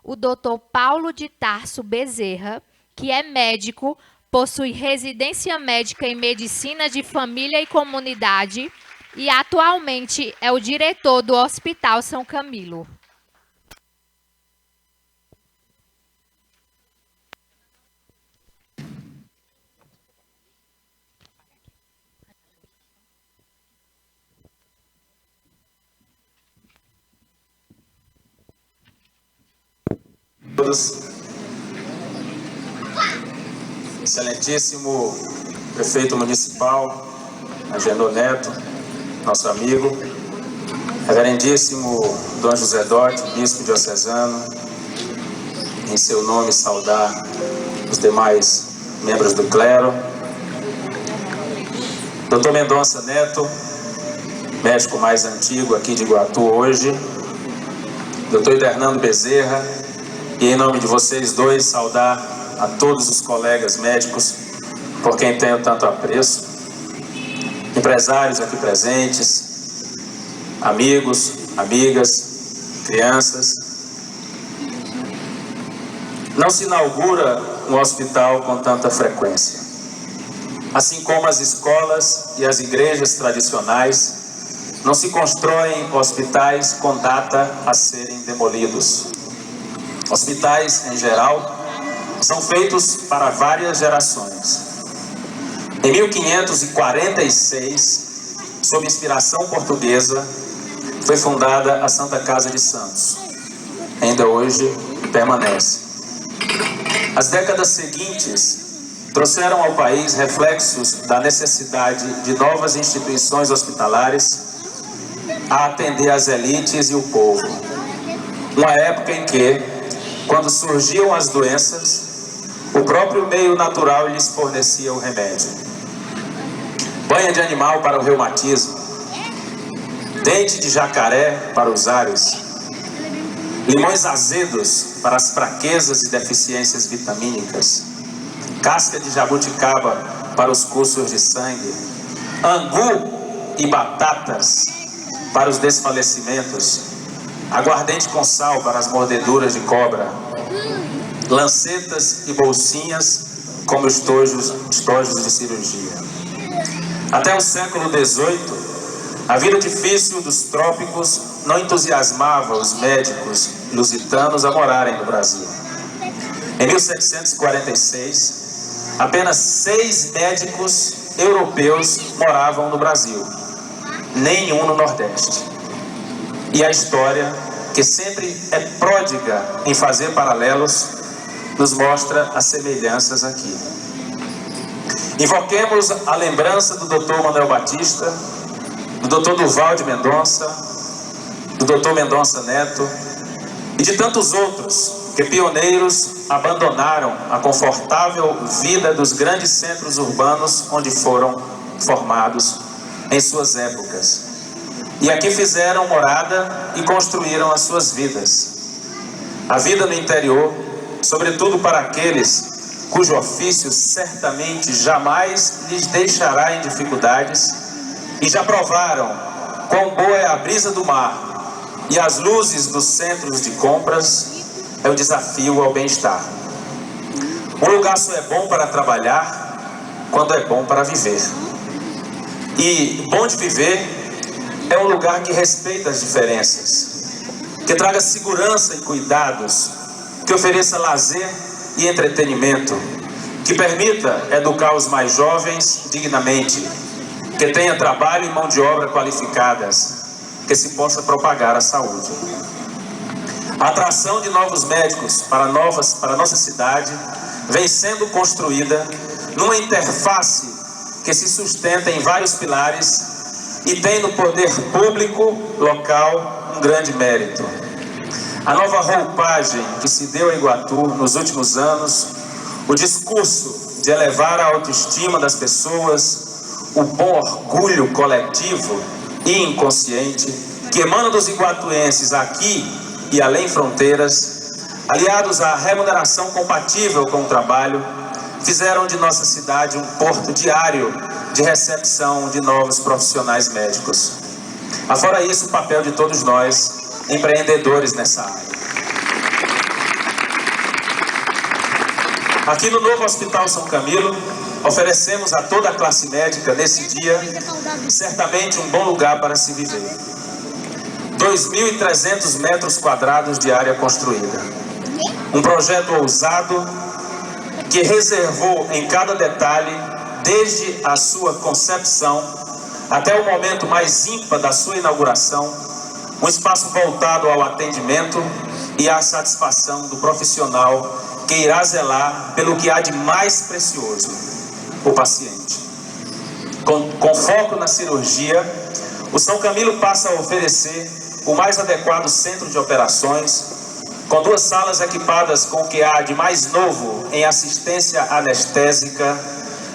o Dr. Paulo de Tarso Bezerra, que é médico, possui residência médica em Medicina de Família e Comunidade e atualmente é o diretor do Hospital São Camilo. Excelentíssimo prefeito municipal, Agenor Neto, nosso amigo, reverendíssimo Dom José Dotti, bispo diocesano, em seu nome saudar os demais membros do clero, Dr. Mendonça Neto, médico mais antigo aqui de Iguatu hoje, Dr. Hernando Bezerra, e em nome de vocês dois saudar a todos os colegas médicos por quem tenho tanto apreço, empresários aqui presentes, amigos, amigas, crianças. Não se inaugura um hospital com tanta frequência. Assim como as escolas e as igrejas tradicionais, não se constroem hospitais com data a serem demolidos. Hospitais, em geral, são feitos para várias gerações. Em 1546, sob inspiração portuguesa, foi fundada a Santa Casa de Santos. Ainda hoje permanece. As décadas seguintes trouxeram ao país reflexos da necessidade de novas instituições hospitalares a atender as elites e o povo. Uma época em que, quando surgiam as doenças, o próprio meio natural lhes fornecia o remédio. Banha de animal para o reumatismo, dente de jacaré para os ares, limões azedos para as fraquezas e deficiências vitamínicas, casca de jabuticaba para os cursos de sangue, angu e batatas para os desfalecimentos, aguardente com sal para as mordeduras de cobra, lancetas e bolsinhas como estojos de cirurgia. Até o século XVIII, a vida difícil dos trópicos não entusiasmava os médicos lusitanos a morarem no Brasil. Em 1746, apenas 6 médicos europeus moravam no Brasil, nenhum no Nordeste. E a história, que sempre é pródiga em fazer paralelos, nos mostra as semelhanças aqui. Invoquemos a lembrança do Dr. Manuel Batista, do Dr. Durval de Mendonça, do Dr. Mendonça Neto e de tantos outros que, pioneiros, abandonaram a confortável vida dos grandes centros urbanos onde foram formados em suas épocas. E aqui fizeram morada e construíram as suas vidas. A vida no interior, sobretudo para aqueles cujo ofício certamente jamais lhes deixará em dificuldades, e já provaram quão boa é a brisa do mar e as luzes dos centros de compras, é o desafio ao bem-estar. Um lugar só é bom para trabalhar quando é bom para viver. E bom de viver é um lugar que respeita as diferenças, que traga segurança e cuidados, que ofereça lazer e entretenimento, que permita educar os mais jovens dignamente, que tenha trabalho e mão de obra qualificadas, que se possa propagar a saúde. A atração de novos médicos para a nossa cidade vem sendo construída numa interface que se sustenta em vários pilares e tem no poder público local um grande mérito. A nova roupagem que se deu a Iguatu nos últimos anos, o discurso de elevar a autoestima das pessoas, o bom orgulho coletivo e inconsciente que emana dos iguatuenses aqui e além fronteiras, aliados à remuneração compatível com o trabalho, fizeram de nossa cidade um porto diário de recepção de novos profissionais médicos. Afora isso, o papel de todos nós, empreendedores nessa área. Aqui no novo Hospital São Camilo, oferecemos a toda a classe médica, nesse dia, certamente um bom lugar para se viver. 2.300 metros quadrados de área construída. Um projeto ousado que reservou em cada detalhe, desde a sua concepção até o momento mais ímpar da sua inauguração, um espaço voltado ao atendimento e à satisfação do profissional que irá zelar pelo que há de mais precioso, o paciente. Com foco na cirurgia, o São Camilo passa a oferecer o mais adequado centro de operações, com 2 salas equipadas com o que há de mais novo em assistência anestésica,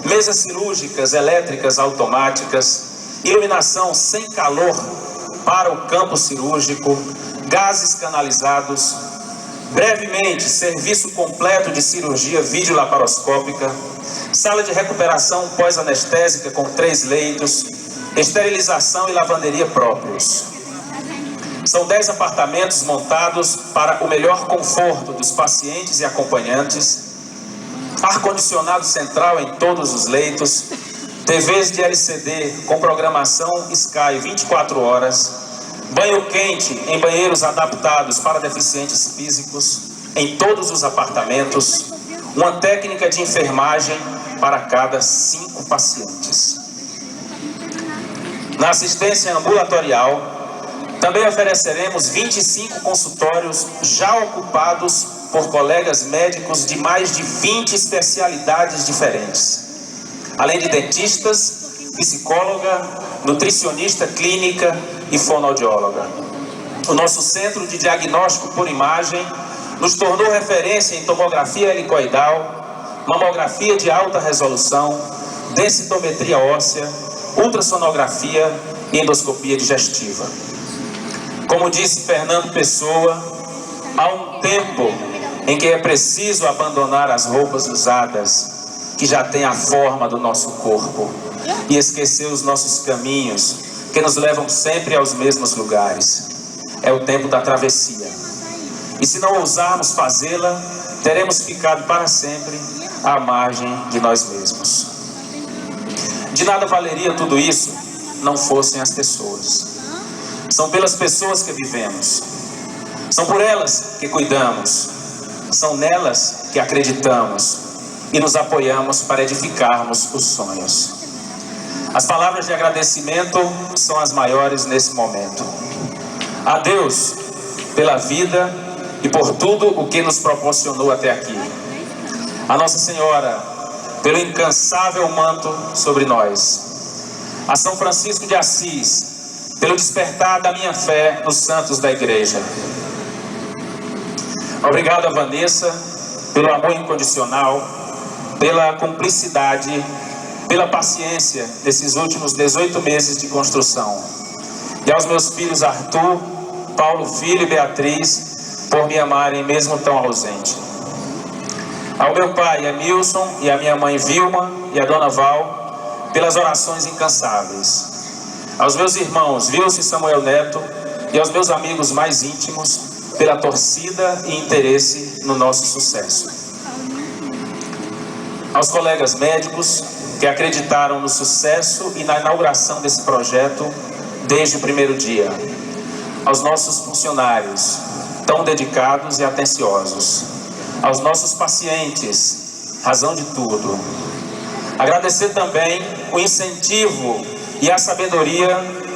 mesas cirúrgicas elétricas automáticas, iluminação sem calor para o campo cirúrgico, gases canalizados, brevemente serviço completo de cirurgia videolaparoscópica, sala de recuperação pós-anestésica com 3 leitos, esterilização e lavanderia próprios. São 10 apartamentos montados para o melhor conforto dos pacientes e acompanhantes, ar-condicionado central em todos os leitos, TVs de LCD com programação Sky 24 horas, banho quente em banheiros adaptados para deficientes físicos em todos os apartamentos, uma técnica de enfermagem para cada 5 pacientes. Na assistência ambulatorial, também ofereceremos 25 consultórios já ocupados por colegas médicos de mais de 20 especialidades diferentes, além de dentistas, psicóloga, nutricionista clínica e fonoaudióloga. O nosso centro de diagnóstico por imagem nos tornou referência em tomografia helicoidal, mamografia de alta resolução, densitometria óssea, ultrassonografia e endoscopia digestiva. Como disse Fernando Pessoa, há um tempo em que é preciso abandonar as roupas usadas, que já têm a forma do nosso corpo, e esquecer os nossos caminhos, que nos levam sempre aos mesmos lugares. É o tempo da travessia. E se não ousarmos fazê-la, teremos ficado para sempre à margem de nós mesmos. De nada valeria tudo isso não fossem as pessoas. São pelas pessoas que vivemos. São por elas que cuidamos. São nelas que acreditamos e nos apoiamos para edificarmos os sonhos. As palavras de agradecimento são as maiores nesse momento. A Deus pela vida e por tudo o que nos proporcionou até aqui. A Nossa Senhora pelo incansável manto sobre nós. A São Francisco de Assis pelo despertar da minha fé nos santos da igreja. Obrigado a Vanessa pelo amor incondicional, pela cumplicidade, pela paciência desses últimos 18 meses de construção. E aos meus filhos Arthur, Paulo Filho e Beatriz, por me amarem mesmo tão ausente. Ao meu pai Emilson e à minha mãe Vilma e à dona Val, pelas orações incansáveis. Aos meus irmãos Vilson e Samuel Neto e aos meus amigos mais íntimos, pela torcida e interesse no nosso sucesso. Aos colegas médicos que acreditaram no sucesso e na inauguração desse projeto desde o primeiro dia. Aos nossos funcionários, tão dedicados e atenciosos. Aos nossos pacientes, razão de tudo. Agradecer também o incentivo e a sabedoria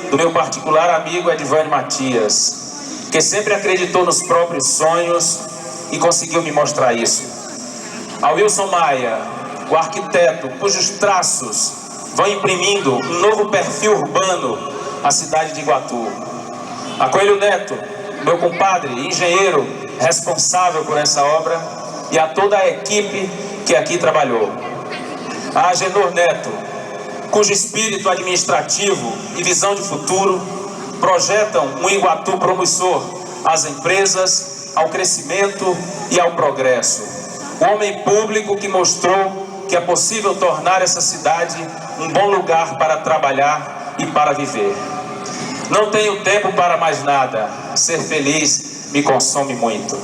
do meu particular amigo Edvânio Matias, que sempre acreditou nos próprios sonhos e conseguiu me mostrar isso. Ao Wilson Maia, o arquiteto cujos traços vão imprimindo um novo perfil urbano à cidade de Iguatu. A Coelho Neto, meu compadre, engenheiro responsável por essa obra, e a toda a equipe que aqui trabalhou. A Agenor Neto, cujo espírito administrativo e visão de futuro projetam um Iguatu promissor às empresas, ao crescimento e ao progresso. O homem público que mostrou que é possível tornar essa cidade um bom lugar para trabalhar e para viver. Não tenho tempo para mais nada. Ser feliz me consome muito.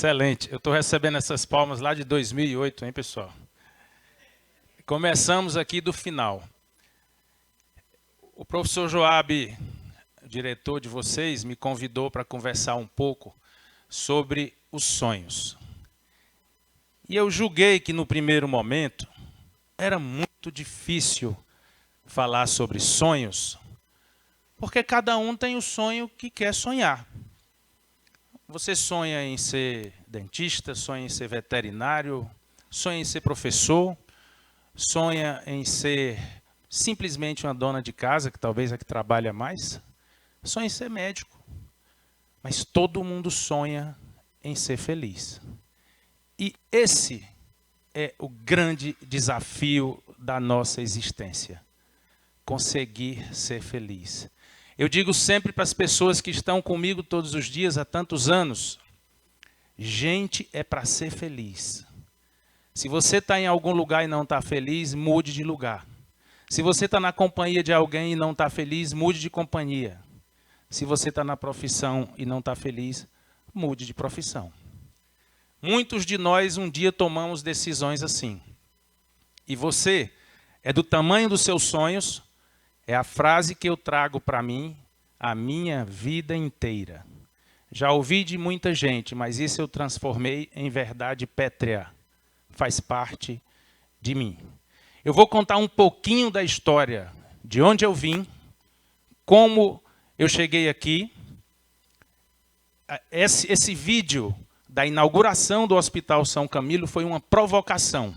Excelente. Eu estou recebendo essas palmas lá de 2008, hein, pessoal? Começamos aqui do final. O professor Joab, diretor de vocês, me convidou para conversar um pouco sobre os sonhos. E eu julguei que no primeiro momento era muito difícil falar sobre sonhos, porque cada um tem o sonho que quer sonhar. Você sonha em ser dentista, sonha em ser veterinário, sonha em ser professor, sonha em ser simplesmente uma dona de casa, que talvez é que trabalha mais, sonha em ser médico. Mas todo mundo sonha em ser feliz. E esse é o grande desafio da nossa existência. Conseguir ser feliz. Eu digo sempre para as pessoas que estão comigo todos os dias há tantos anos, gente é para ser feliz. Se você está em algum lugar e não está feliz, mude de lugar. Se você está na companhia de alguém e não está feliz, mude de companhia. Se você está na profissão e não está feliz, mude de profissão. Muitos de nós um dia tomamos decisões assim. E você é do tamanho dos seus sonhos. É a frase que eu trago para mim a minha vida inteira. Já ouvi de muita gente, mas isso eu transformei em verdade pétrea. Faz parte de mim. Eu vou contar um pouquinho da história, de onde eu vim, como eu cheguei aqui. Esse vídeo da inauguração do Hospital São Camilo foi uma provocação.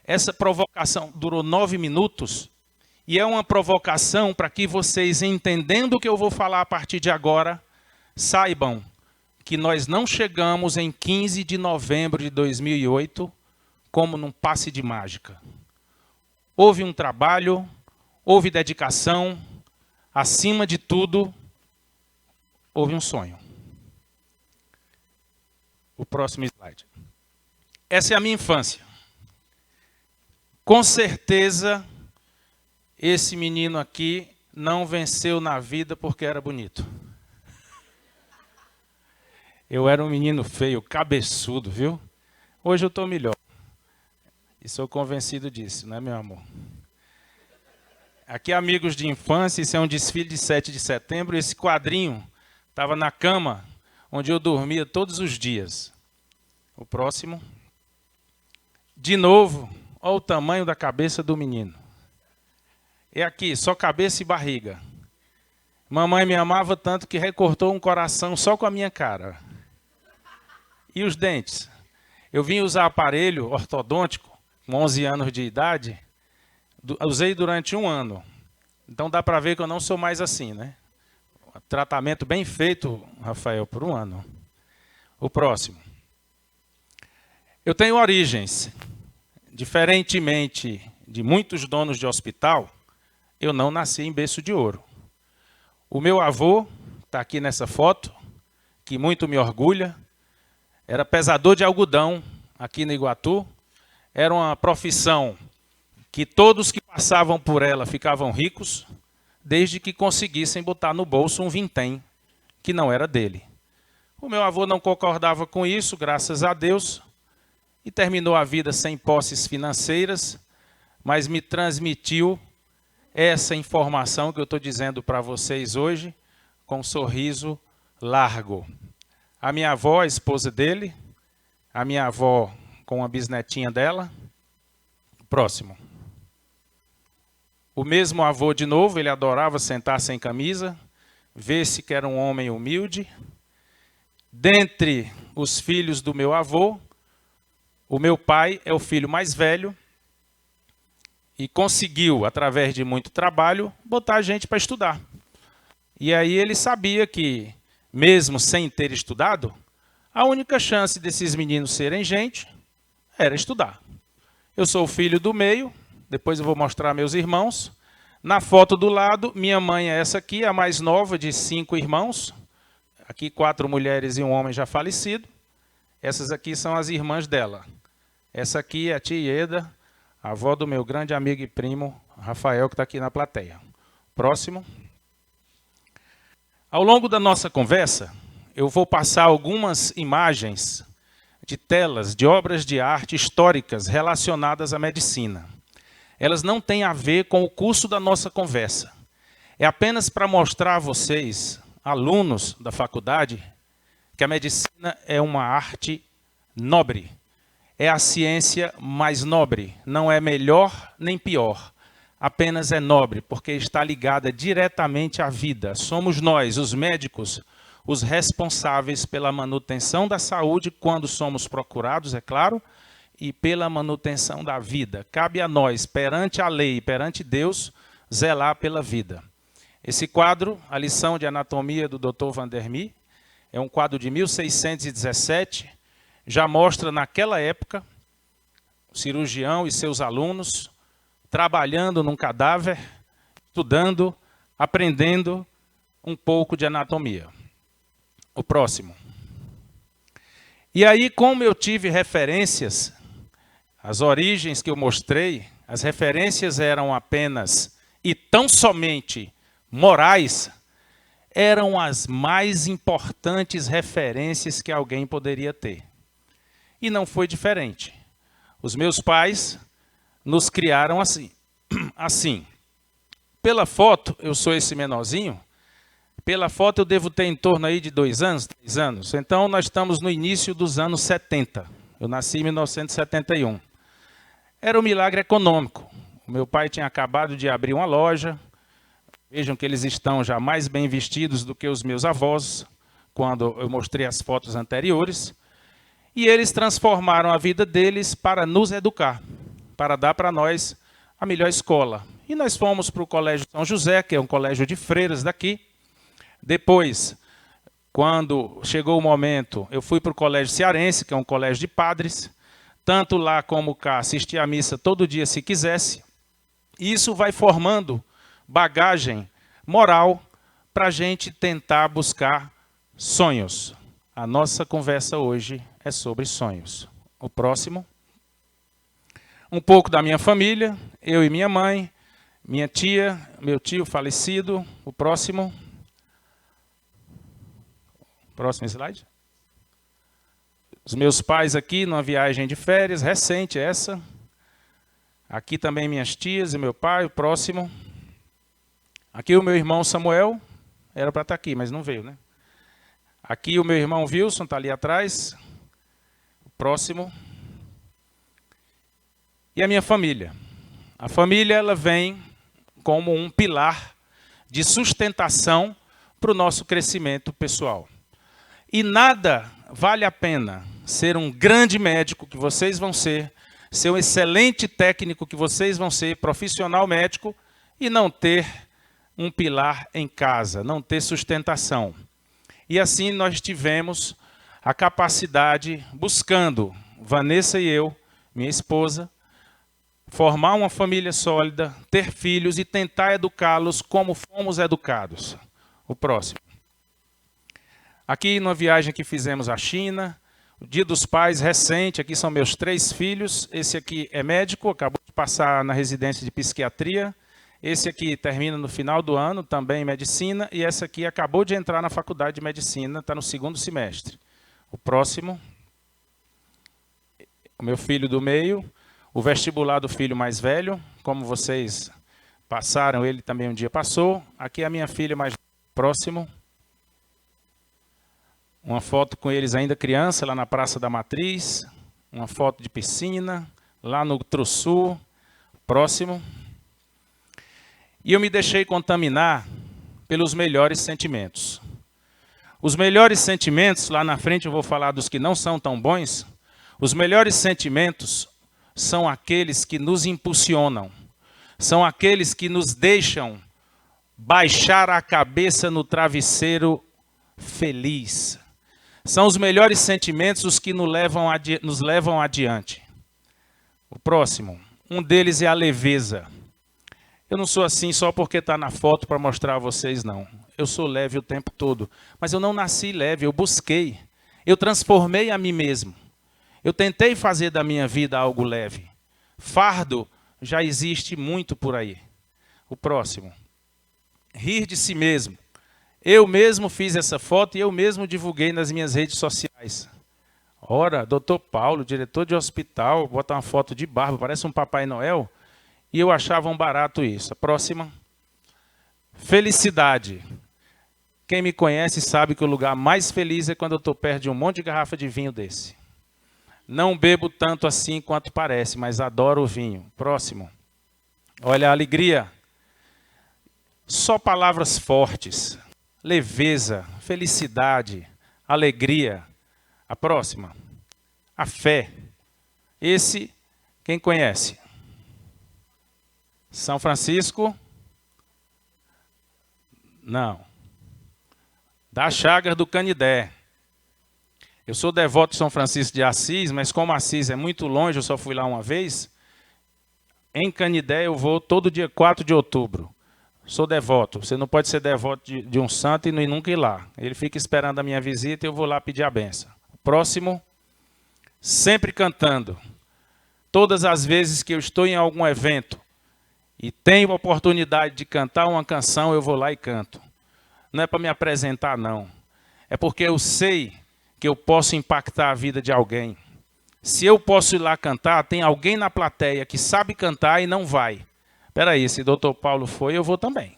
Essa provocação durou 9 minutos. E é uma provocação para que vocês, entendendo o que eu vou falar a partir de agora, saibam que nós não chegamos em 15 de novembro de 2008 como num passe de mágica. Houve um trabalho, houve dedicação, acima de tudo, houve um sonho. O próximo slide. Essa é a minha infância. Com certeza, esse menino aqui não venceu na vida porque era bonito. Eu era um menino feio, cabeçudo, viu? Hoje eu estou melhor. E sou convencido disso, não é, meu amor? Aqui, amigos de infância, isso é um desfile de 7 de setembro. Esse quadrinho estava na cama, onde eu dormia todos os dias. O próximo. De novo, olha o tamanho da cabeça do menino. É aqui, só cabeça e barriga. Mamãe me amava tanto que recortou um coração só com a minha cara. E os dentes? Eu vim usar aparelho ortodôntico com 11 anos de idade. Usei durante 1 ano. Então dá para ver que eu não sou mais assim, né? Tratamento bem feito, Rafael, por 1 ano. O próximo. Eu tenho origens. Diferentemente de muitos donos de hospital, eu não nasci em berço de ouro. O meu avô, está aqui nessa foto, que muito me orgulha, era pesador de algodão aqui no Iguatu. Era uma profissão que todos que passavam por ela ficavam ricos, desde que conseguissem botar no bolso um vintém, que não era dele. O meu avô não concordava com isso, graças a Deus, e terminou a vida sem posses financeiras, mas me transmitiu essa informação que eu estou dizendo para vocês hoje, com um sorriso largo. A minha avó, a esposa dele, a minha avó com a bisnetinha dela. Próximo. O mesmo avô de novo, ele adorava sentar sem camisa, ver-se que era um homem humilde. Dentre os filhos do meu avô, o meu pai é o filho mais velho, e conseguiu, através de muito trabalho, botar a gente para estudar. E aí ele sabia que, mesmo sem ter estudado, a única chance desses meninos serem gente era estudar. Eu sou o filho do meio, depois eu vou mostrar meus irmãos. Na foto do lado, minha mãe é essa aqui, a mais nova de 5 irmãos. Aqui 4 mulheres e um homem já falecido. Essas aqui são as irmãs dela. Essa aqui é a tia Ieda, a avó do meu grande amigo e primo, Rafael, que está aqui na plateia. Próximo. Ao longo da nossa conversa, eu vou passar algumas imagens de telas, de obras de arte históricas relacionadas à medicina. Elas não têm a ver com o curso da nossa conversa. É apenas para mostrar a vocês, alunos da faculdade, que a medicina é uma arte nobre. É a ciência mais nobre. Não é melhor nem pior. Apenas é nobre, porque está ligada diretamente à vida. Somos nós, os médicos, os responsáveis pela manutenção da saúde, quando somos procurados, é claro, e pela manutenção da vida. Cabe a nós, perante a lei e perante Deus, zelar pela vida. Esse quadro, a lição de anatomia do Dr. Vandermy, é um quadro de 1617, já mostra naquela época o cirurgião e seus alunos trabalhando num cadáver, estudando, aprendendo um pouco de anatomia. O próximo. E aí, como eu tive referências, as origens que eu mostrei, as referências eram apenas e tão somente morais, eram as mais importantes referências que alguém poderia ter. E não foi diferente. Os meus pais nos criaram assim. Assim. Pela foto, eu sou esse menorzinho. Pela foto, eu devo ter em torno aí de 2 anos, 3 anos. Então, nós estamos no início dos anos 70. Eu nasci em 1971. Era um milagre econômico. O meu pai tinha acabado de abrir uma loja. Vejam que eles estão já mais bem vestidos do que os meus avós, quando eu mostrei as fotos anteriores. E eles transformaram a vida deles para nos educar, para dar para nós a melhor escola. E nós fomos para o Colégio São José, que é um colégio de freiras daqui. Depois, quando chegou o momento, eu fui para o Colégio Cearense, que é um colégio de padres. Tanto lá como cá, assistia à missa todo dia se quisesse. E isso vai formando bagagem moral para a gente tentar buscar sonhos. A nossa conversa hoje é sobre sonhos. O próximo. Um pouco da minha família, eu e minha mãe, minha tia, meu tio falecido. O próximo. Próximo slide. Os meus pais aqui numa viagem de férias, recente essa. Aqui também minhas tias e meu pai, o próximo. Aqui o meu irmão Samuel, era para estar aqui, mas não veio, né? Aqui o meu irmão Wilson, está ali atrás. O próximo. E a minha família. A família, ela vem como um pilar de sustentação para o nosso crescimento pessoal. E nada vale a pena ser um grande médico que vocês vão ser um excelente técnico que vocês vão ser, profissional médico, e não ter um pilar em casa, não ter sustentação. E assim nós tivemos a capacidade, buscando, Vanessa e eu, minha esposa, formar uma família sólida, ter filhos e tentar educá-los como fomos educados. O próximo. Aqui numa viagem que fizemos à China, o Dia dos Pais recente, aqui são meus 3 filhos, esse aqui é médico, acabou de passar na residência de psiquiatria, esse aqui termina no final do ano, também em medicina, e essa aqui acabou de entrar na faculdade de medicina, está no 2º semestre. O próximo, o meu filho do meio, o vestibular do filho mais velho, como vocês passaram, ele também um dia passou. Aqui a minha filha mais próximo. Uma foto com eles ainda criança, lá na Praça da Matriz. Uma foto de piscina, lá no Trussul. Próximo. E eu me deixei contaminar pelos melhores sentimentos. Os melhores sentimentos, lá na frente eu vou falar dos que não são tão bons. Os melhores sentimentos são aqueles que nos impulsionam. São aqueles que nos deixam baixar a cabeça no travesseiro feliz. São os melhores sentimentos os que nos levam adiante. O próximo, um deles é a leveza. Eu não sou assim só porque está na foto para mostrar a vocês, não. Eu sou leve o tempo todo. Mas eu não nasci leve, eu busquei. Eu transformei a mim mesmo. Eu tentei fazer da minha vida algo leve. Fardo já existe muito por aí. O próximo. Rir de si mesmo. Eu mesmo fiz essa foto e eu mesmo divulguei nas minhas redes sociais. Ora, doutor Paulo, diretor de hospital, bota uma foto de barba, parece um Papai Noel. E eu achava um barato isso. A próxima. Felicidade. Quem me conhece sabe que o lugar mais feliz é quando eu estou perto de um monte de garrafa de vinho desse. Não bebo tanto assim quanto parece, mas adoro o vinho. Próximo. Olha a alegria. Só palavras fortes. Leveza, felicidade, alegria. A próxima. A fé. Esse, quem conhece? São Francisco? Não. Das Chagas do Canidé. Eu sou devoto de São Francisco de Assis, mas como Assis é muito longe, eu só fui lá uma vez. Em Canidé eu vou todo dia 4 de outubro. Sou devoto. Você não pode ser devoto de um santo e nunca ir lá. Ele fica esperando a minha visita e eu vou lá pedir a benção. Próximo. Sempre cantando. Todas as vezes que eu estou em algum evento e tenho a oportunidade de cantar uma canção, eu vou lá e canto. Não é para me apresentar, não. É porque eu sei que eu posso impactar a vida de alguém. Se eu posso ir lá cantar, tem alguém na plateia que sabe cantar e não vai. Espera aí, se o doutor Paulo foi, eu vou também.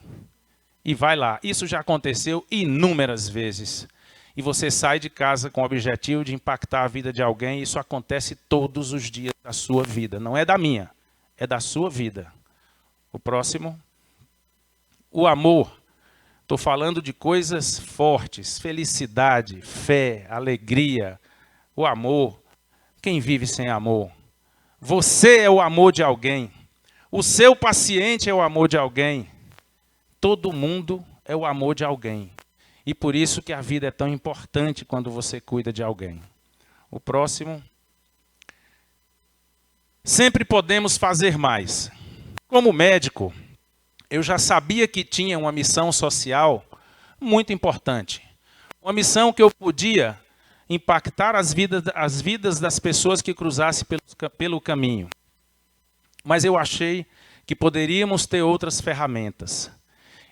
E vai lá. Isso já aconteceu inúmeras vezes. E você sai de casa com o objetivo de impactar a vida de alguém. Isso acontece todos os dias da sua vida. Não é da minha, é da sua vida. O próximo. O amor. Estou falando de coisas fortes. Felicidade, fé, alegria, o amor. Quem vive sem amor? Você é o amor de alguém. O seu paciente é o amor de alguém. Todo mundo é o amor de alguém. E por isso que a vida é tão importante quando você cuida de alguém. O próximo. Sempre podemos fazer mais. Como médico, eu já sabia que tinha uma missão social muito importante. Uma missão que eu podia impactar as vidas das pessoas que cruzassem pelo caminho. Mas eu achei que poderíamos ter outras ferramentas.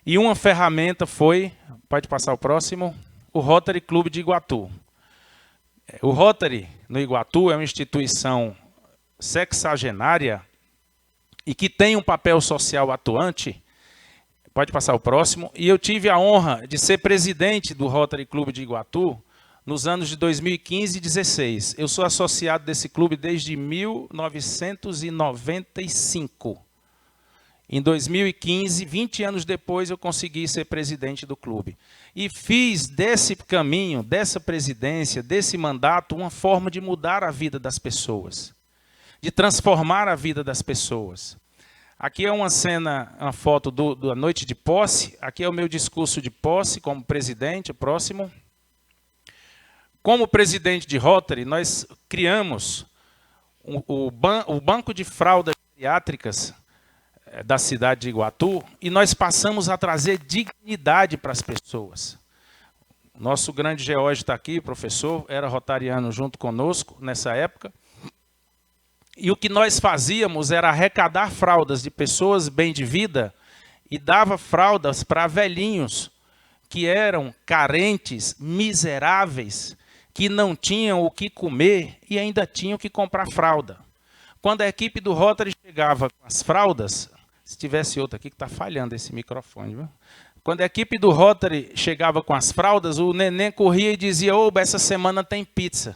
E uma ferramenta foi, pode passar o próximo, o Rotary Clube de Iguatu. O Rotary no Iguatu é uma instituição sexagenária e que tem um papel social atuante. Pode passar o próximo. E eu tive a honra de ser presidente do Rotary Clube de Iguatu nos anos de 2015 e 2016. Eu sou associado desse clube desde 1995. Em 2015, 20 anos depois, eu consegui ser presidente do clube. E fiz desse caminho, dessa presidência, desse mandato, uma forma de mudar a vida das pessoas. De transformar a vida das pessoas. Aqui é uma cena, uma foto da noite de posse. Aqui é o meu discurso de posse como presidente. Próximo. Como presidente de Rotary, nós criamos o banco de fraldas geriátricas da cidade de Iguatu e nós passamos a trazer dignidade para as pessoas. Nosso grande Geórgio está aqui, professor, era rotariano junto conosco nessa época. E o que nós fazíamos era arrecadar fraldas de pessoas bem de vida e dava fraldas para velhinhos que eram carentes, miseráveis, que não tinham o que comer e ainda tinham que comprar fralda. Quando a equipe do Rotary chegava com as fraldas, se tivesse outro aqui que está falhando esse microfone, viu? Quando a equipe do Rotary chegava com as fraldas, o neném corria e dizia, oba, essa semana tem pizza.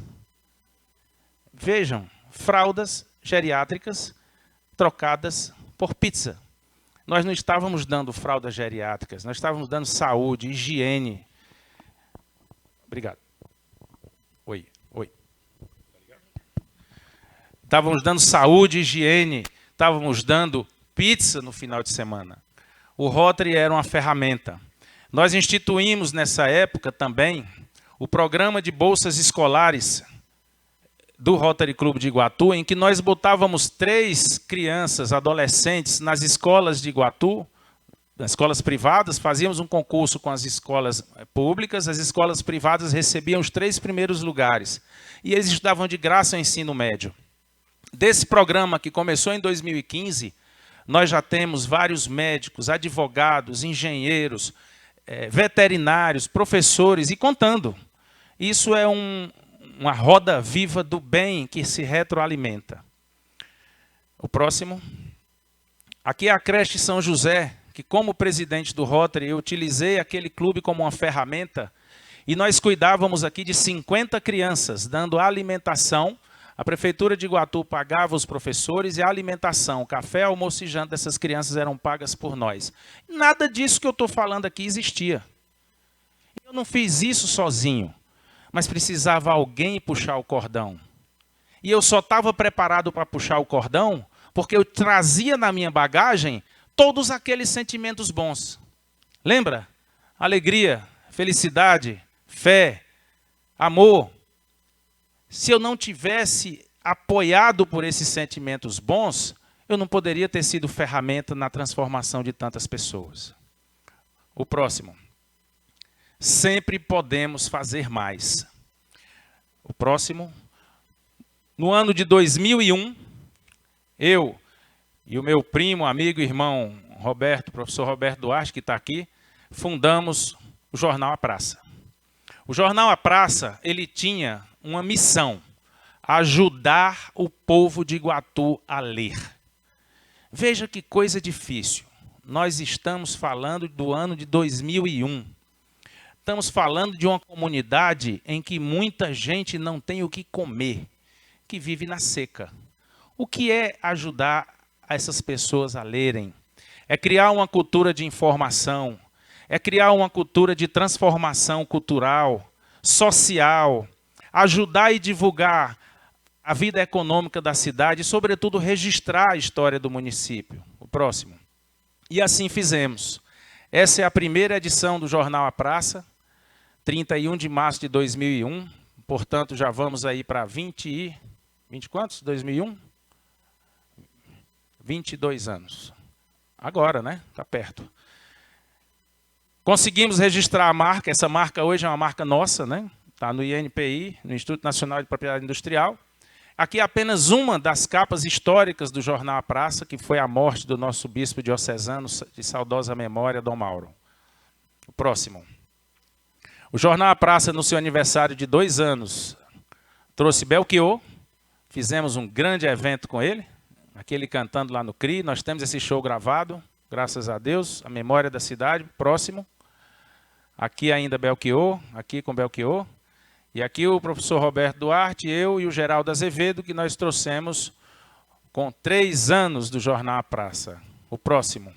Vejam, fraldas geriátricas trocadas por pizza. Nós não estávamos dando fraldas geriátricas, nós estávamos dando saúde, higiene. Obrigado. Oi. Estávamos dando saúde, higiene, estávamos dando pizza no final de semana. O Rotary era uma ferramenta. Nós instituímos nessa época também o programa de bolsas escolares do Rotary Clube de Iguatu, em que nós botávamos 3 crianças, adolescentes, nas escolas de Iguatu, nas escolas privadas, fazíamos um concurso com as escolas públicas, as escolas privadas recebiam os 3 primeiros lugares. E eles estudavam de graça o ensino médio. Desse programa que começou em 2015, nós já temos vários médicos, advogados, engenheiros, veterinários, professores e contando. Isso é um uma roda viva do bem que se retroalimenta. O próximo. Aqui é a creche São José, que como presidente do Rotary, eu utilizei aquele clube como uma ferramenta e nós cuidávamos aqui de 50 crianças, dando alimentação. A Prefeitura de Iguatu pagava os professores e a alimentação, café, almoço e janta dessas crianças eram pagas por nós. Nada disso que eu estou falando aqui existia. Eu não fiz isso sozinho, mas precisava alguém puxar o cordão. E eu só estava preparado para puxar o cordão porque eu trazia na minha bagagem todos aqueles sentimentos bons. Lembra? Alegria, felicidade, fé, amor. Se eu não tivesse apoiado por esses sentimentos bons, eu não poderia ter sido ferramenta na transformação de tantas pessoas. O próximo. Sempre podemos fazer mais. O próximo. No ano de 2001, eu e o meu primo, amigo e irmão Roberto, professor Roberto Duarte, que está aqui, fundamos o Jornal A Praça. O Jornal A Praça, ele tinha uma missão: ajudar o povo de Iguatu a ler. Veja que coisa difícil. Nós estamos falando do ano de 2001. Estamos falando de uma comunidade em que muita gente não tem o que comer, que vive na seca. O que é ajudar essas pessoas a lerem? É criar uma cultura de informação, é criar uma cultura de transformação cultural, social, ajudar e divulgar a vida econômica da cidade e, sobretudo, registrar a história do município. O próximo. E assim fizemos. Essa é a primeira edição do Jornal A Praça, 31 de março de 2001. Portanto, já vamos aí para 20 quantos? 2001? 22 anos. Agora, né? Está perto. Conseguimos registrar a marca. Essa marca hoje é uma marca nossa, né? Está no INPI, no Instituto Nacional de Propriedade Industrial. Aqui é apenas uma das capas históricas do Jornal A Praça, que foi a morte do nosso bispo diocesano, de saudosa memória, Dom Mauro. O próximo. O Jornal A Praça, no seu aniversário de 2 anos, trouxe Belchior. Fizemos um grande evento com ele, aquele cantando lá no CRI. Nós temos esse show gravado, graças a Deus, a memória da cidade. Próximo. Aqui ainda Belchior, aqui com Belchior. E aqui o professor Roberto Duarte, eu e o Geraldo Azevedo, que nós trouxemos com 3 anos do Jornal A Praça. O próximo.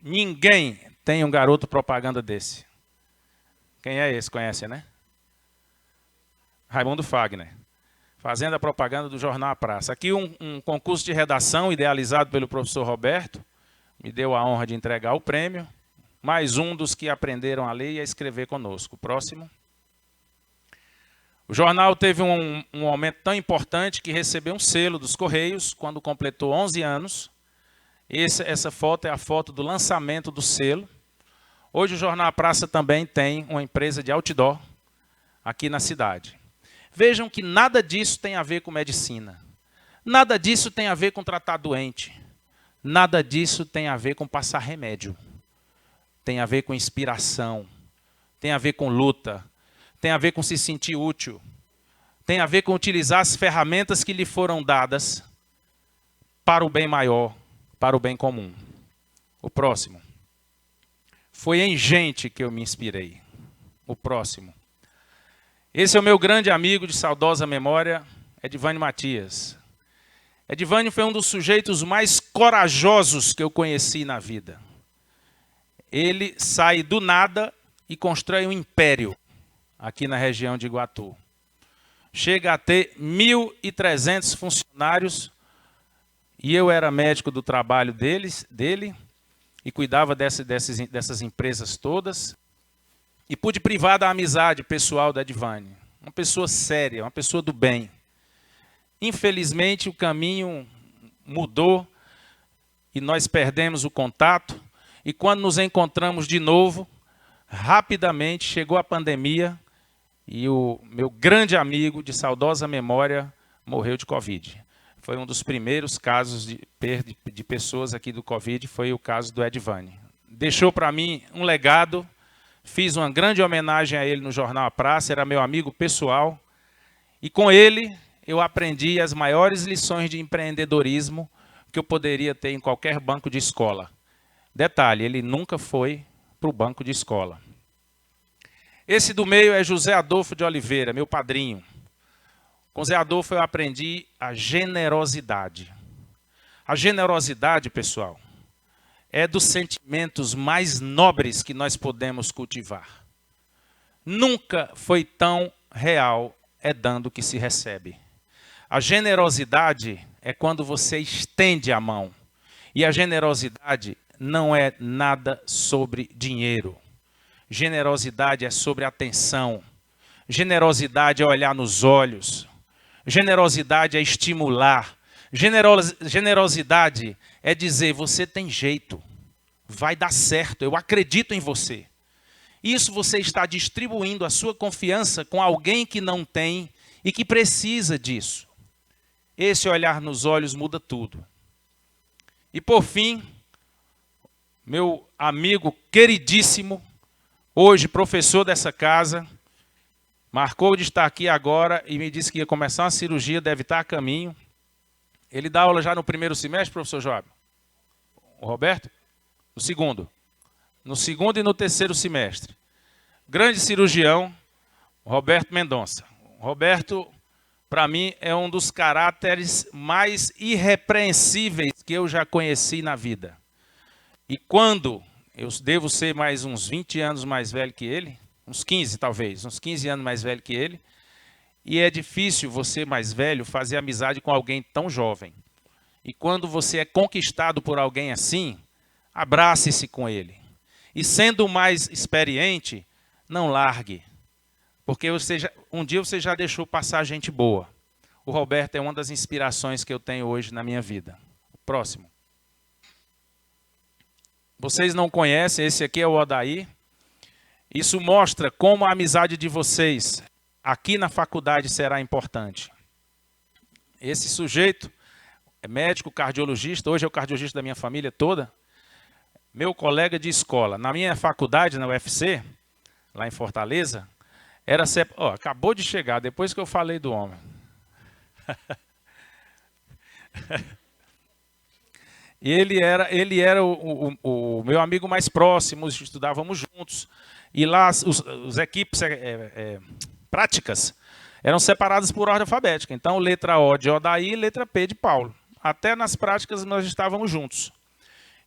Ninguém tem um garoto propaganda desse. Quem é esse? Conhece, né? Raimundo Fagner. Fazendo a propaganda do Jornal A Praça. Aqui um concurso de redação idealizado pelo professor Roberto. Me deu a honra de entregar o prêmio. Mais um dos que aprenderam a ler e a escrever conosco. Próximo. O jornal teve um momento tão importante que recebeu um selo dos Correios quando completou 11 anos. Essa foto é a foto do lançamento do selo. Hoje o Jornal A Praça também tem uma empresa de outdoor aqui na cidade. Vejam que nada disso tem a ver com medicina. Nada disso tem a ver com tratar doente. Nada disso tem a ver com passar remédio. Tem a ver com inspiração. Tem a ver com luta. Tem a ver com se sentir útil. Tem a ver com utilizar as ferramentas que lhe foram dadas para o bem maior, para o bem comum. O próximo. Foi em gente que eu me inspirei. O próximo. Esse é o meu grande amigo de saudosa memória, Edivânio Matias. Edivânio foi um dos sujeitos mais corajosos que eu conheci na vida. Ele sai do nada e constrói um império aqui na região de Iguatu. Chega a ter 1.300 funcionários e eu era médico do trabalho dele e cuidava dessas empresas todas. E pude privar da amizade pessoal da Edivânio. Uma pessoa séria, uma pessoa do bem. Infelizmente, o caminho mudou e nós perdemos o contato. E quando nos encontramos de novo, rapidamente chegou a pandemia e o meu grande amigo de saudosa memória morreu de Covid. Foi um dos primeiros casos de perda de pessoas aqui do Covid, foi o caso do Edivânio. Deixou para mim um legado Fiz uma grande homenagem a ele no Jornal A Praça, era meu amigo pessoal. E com ele eu aprendi as maiores lições de empreendedorismo que eu poderia ter em qualquer banco de escola. Detalhe, ele nunca foi para o banco de escola. Esse do meio é José Adolfo de Oliveira, meu padrinho. Com Zé Adolfo eu aprendi a generosidade. A generosidade, pessoal, é dos sentimentos mais nobres que nós podemos cultivar. Nunca foi tão real dando que se recebe. A generosidade é quando você estende a mão. E a generosidade não é nada sobre dinheiro. Generosidade é sobre atenção. Generosidade é olhar nos olhos. Generosidade é estimular. Generosidade é dizer, você tem jeito. Vai dar certo, eu acredito em você. Isso você está distribuindo a sua confiança com alguém que não tem e que precisa disso. Esse olhar nos olhos muda tudo. E por fim, meu amigo queridíssimo, hoje professor dessa casa, marcou de estar aqui agora e me disse que ia começar uma cirurgia, deve estar a caminho. Ele dá aula já no primeiro semestre, professor Joab? O Roberto? No segundo. No segundo e no terceiro semestre. Grande cirurgião, Roberto Mendonça. Roberto, para mim, é um dos caráteres mais irrepreensíveis que eu já conheci na vida. E quando eu devo ser mais uns 20 anos mais velho que ele, uns 15 talvez, uns 15 anos mais velho que ele, e é difícil você mais velho fazer amizade com alguém tão jovem. E quando você é conquistado por alguém assim, abrace-se com ele. E sendo mais experiente, não largue. Porque um dia você já deixou passar gente boa. O Roberto é uma das inspirações que eu tenho hoje na minha vida. Próximo. Vocês não conhecem, esse aqui é o Odair. Isso mostra como a amizade de vocês aqui na faculdade será importante. Esse sujeito é médico, cardiologista, hoje é o cardiologista da minha família toda. Meu colega de escola. Na minha faculdade, na UFC, lá em Fortaleza, era acabou de chegar, depois que eu falei do homem. E ele era o meu amigo mais próximo, estudávamos juntos. E lá as equipes práticas eram separadas por ordem alfabética. Então, letra O de Odair, letra P de Paulo. Até nas práticas nós estávamos juntos.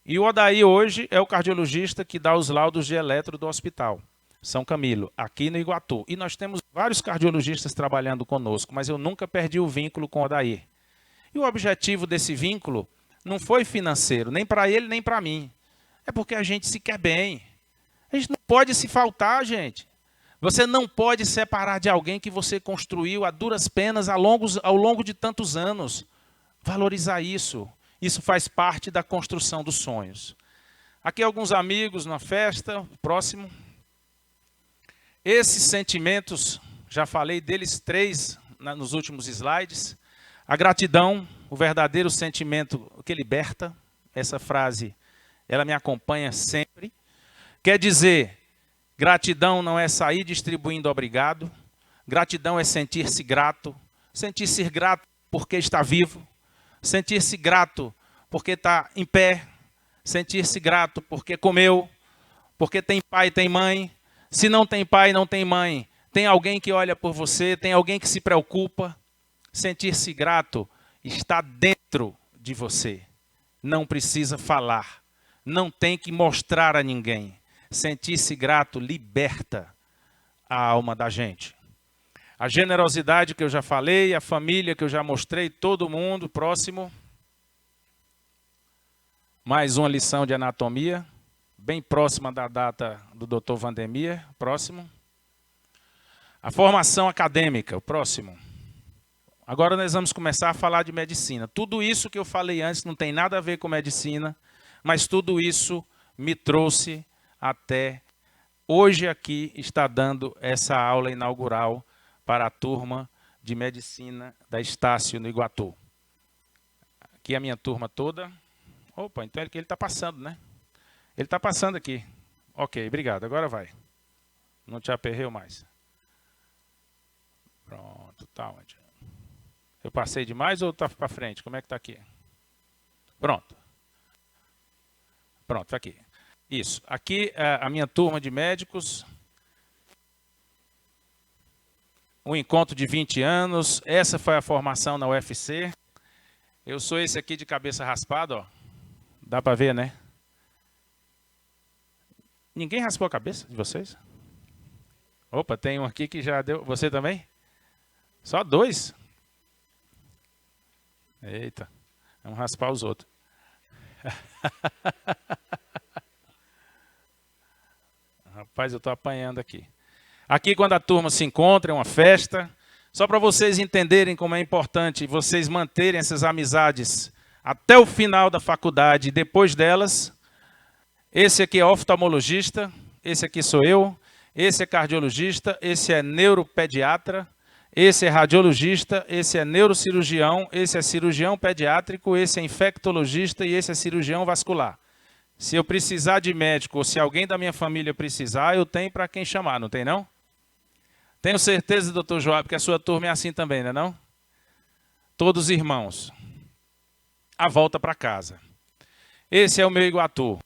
E o Odair hoje é o cardiologista que dá os laudos de eletro do hospital São Camilo, aqui no Iguatu. E nós temos vários cardiologistas trabalhando conosco, mas eu nunca perdi o vínculo com o Odair. E o objetivo desse vínculo não foi financeiro, nem para ele, nem para mim. É porque a gente se quer bem. A gente não pode se faltar, gente. Você não pode separar de alguém que você construiu a duras penas ao longo de tantos anos. Valorizar isso. Isso faz parte da construção dos sonhos. Aqui alguns amigos na festa, próximo. Esses sentimentos, já falei deles 3 nos últimos slides. A gratidão, o verdadeiro sentimento que liberta. Essa frase, ela me acompanha sempre. Quer dizer, gratidão não é sair distribuindo obrigado. Gratidão é sentir-se grato. Sentir-se grato porque está vivo. Sentir-se grato porque está em pé. Sentir-se grato porque comeu. Porque tem pai e tem mãe. Se não tem pai, não tem mãe. Tem alguém que olha por você. Tem alguém que se preocupa. Sentir-se grato está dentro de você. Não precisa falar. Não tem que mostrar a ninguém. Sentir-se grato liberta a alma da gente. A generosidade que eu já falei, a família que eu já mostrei, todo mundo, próximo. Mais uma lição de anatomia, bem próxima da data do Dr. Vandemir, próximo. A formação acadêmica, o próximo. Agora nós vamos começar a falar de medicina. Tudo isso que eu falei antes não tem nada a ver com medicina, mas tudo isso me trouxe até hoje aqui está dando essa aula inaugural para a turma de medicina da Estácio no Iguatu. Aqui a minha turma toda. Opa, então é que ele está passando, né? Ele está passando aqui. Ok, obrigado. Agora vai. Não te aperreu mais? Pronto, tá onde? Eu passei demais ou tá para frente? Como é que tá aqui? Pronto. Pronto, tá aqui. Isso. Aqui é a minha turma de médicos. Um encontro de 20 anos. Essa foi a formação na UFC. Eu sou esse aqui de cabeça raspada, ó. Dá para ver, né? Ninguém raspou a cabeça de vocês? Opa, tem um aqui que já deu. Você também? Só 2? Eita, vamos raspar os outros. Rapaz, eu estou apanhando aqui. Aqui, quando a turma se encontra, é uma festa. Só para vocês entenderem como é importante vocês manterem essas amizades até o final da faculdade e depois delas. Esse aqui é oftalmologista, esse aqui sou eu, esse é cardiologista, esse é neuropediatra, esse é radiologista, esse é neurocirurgião, esse é cirurgião pediátrico, esse é infectologista e esse é cirurgião vascular. Se eu precisar de médico ou se alguém da minha família precisar, eu tenho para quem chamar, não tem não? Tenho certeza, doutor Joab, que a sua turma é assim também, não é não? Todos irmãos. A volta para casa. Esse é o meu Iguatu.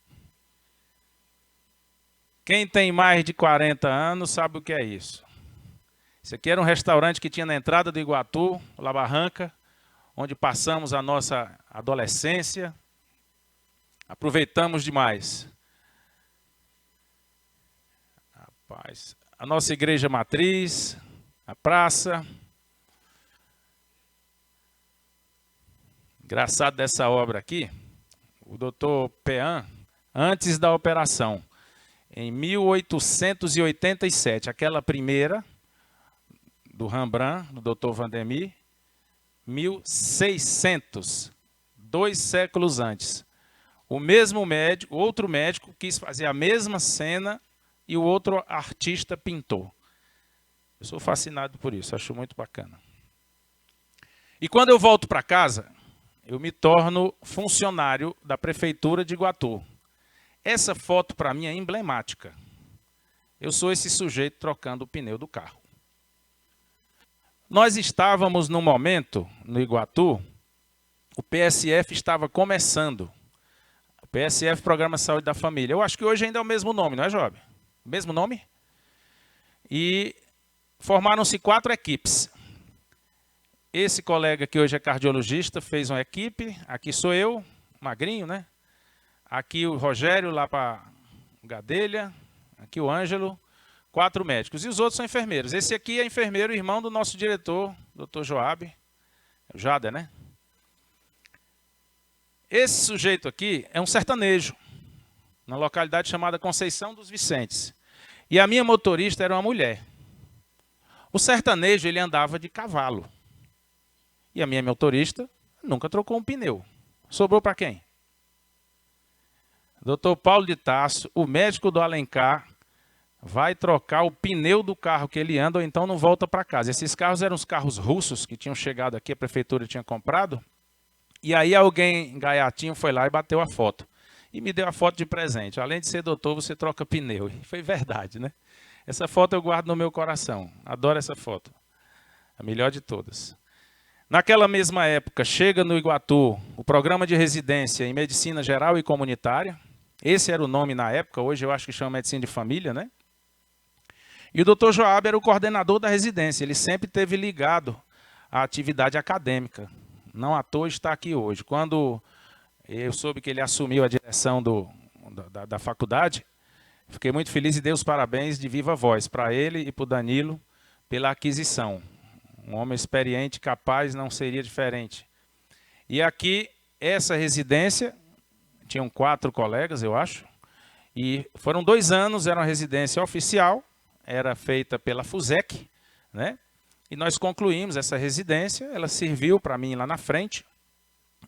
Quem tem mais de 40 anos sabe o que é isso. Esse aqui era um restaurante que tinha na entrada do Iguatu, La Barranca, onde passamos a nossa adolescência. Aproveitamos demais. Rapaz, a nossa igreja matriz, a praça. Engraçado dessa obra aqui, o doutor Pean, antes da operação, em 1887, aquela primeira, do Rembrandt, do doutor Vandemir, 1600, 2 séculos antes. O mesmo médico, outro médico quis fazer a mesma cena e o outro artista pintou. Eu sou fascinado por isso, acho muito bacana. E quando eu volto para casa, eu me torno funcionário da prefeitura de Iguatu. Essa foto para mim é emblemática. Eu sou esse sujeito trocando o pneu do carro. Nós estávamos no momento, no Iguatu, o PSF estava começando. O PSF, Programa Saúde da Família. Eu acho que hoje ainda é o mesmo nome, não é, Job? Mesmo nome? E formaram-se 4 equipes. Esse colega que hoje é cardiologista fez uma equipe. Aqui sou eu, magrinho, né? Aqui o Rogério, lá para Gadelha. Aqui o Ângelo. 4 médicos. E os outros são enfermeiros. Esse aqui é enfermeiro, irmão do nosso diretor, doutor Joab. O Jader, né? Esse sujeito aqui é um sertanejo, na localidade chamada Conceição dos Vicentes. E a minha motorista era uma mulher. O sertanejo, ele andava de cavalo. E a minha motorista nunca trocou um pneu. Sobrou para quem? Doutor Paulo de Tasso, o médico do Alencar, vai trocar o pneu do carro que ele anda ou então não volta para casa. Esses carros eram os carros russos que tinham chegado aqui, a prefeitura tinha comprado. E aí alguém gaiatinho foi lá e bateu a foto. E me deu a foto de presente. Além de ser doutor, você troca pneu. E foi verdade, né? Essa foto eu guardo no meu coração. Adoro essa foto. A melhor de todas. Naquela mesma época, chega no Iguatu o programa de residência em Medicina Geral e Comunitária. Esse era o nome na época, hoje eu acho que chama Medicina de Família, né? E o doutor Joab era o coordenador da residência. Ele sempre esteve ligado à atividade acadêmica. Não à toa está aqui hoje. Quando eu soube que ele assumiu a direção da faculdade, fiquei muito feliz e dei os parabéns de viva voz para ele e para o Danilo pela aquisição. Um homem experiente, capaz, não seria diferente. E aqui, essa residência, tinham 4 colegas, eu acho, e foram 2 anos, era uma residência oficial, era feita pela FUSEC, né? E nós concluímos essa residência, ela serviu para mim lá na frente,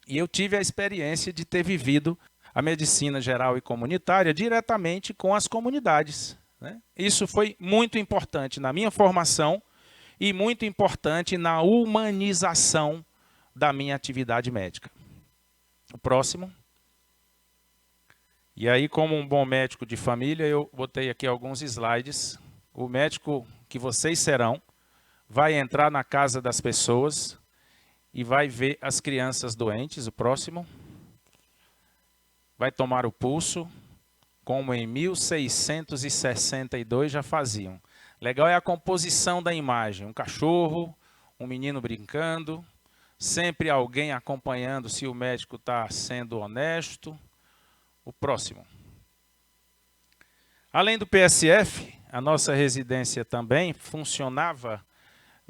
e eu tive a experiência de ter vivido a medicina geral e comunitária diretamente com as comunidades, né? Isso foi muito importante na minha formação e muito importante na humanização da minha atividade médica. O próximo. E aí, como um bom médico de família, eu botei aqui alguns slides o médico que vocês serão vai entrar na casa das pessoas e vai ver as crianças doentes, o próximo. Vai tomar o pulso, como em 1662 já faziam. Legal é a composição da imagem. Um cachorro, um menino brincando, sempre alguém acompanhando se o médico está sendo honesto. O próximo. Além do PSF, a nossa residência também funcionava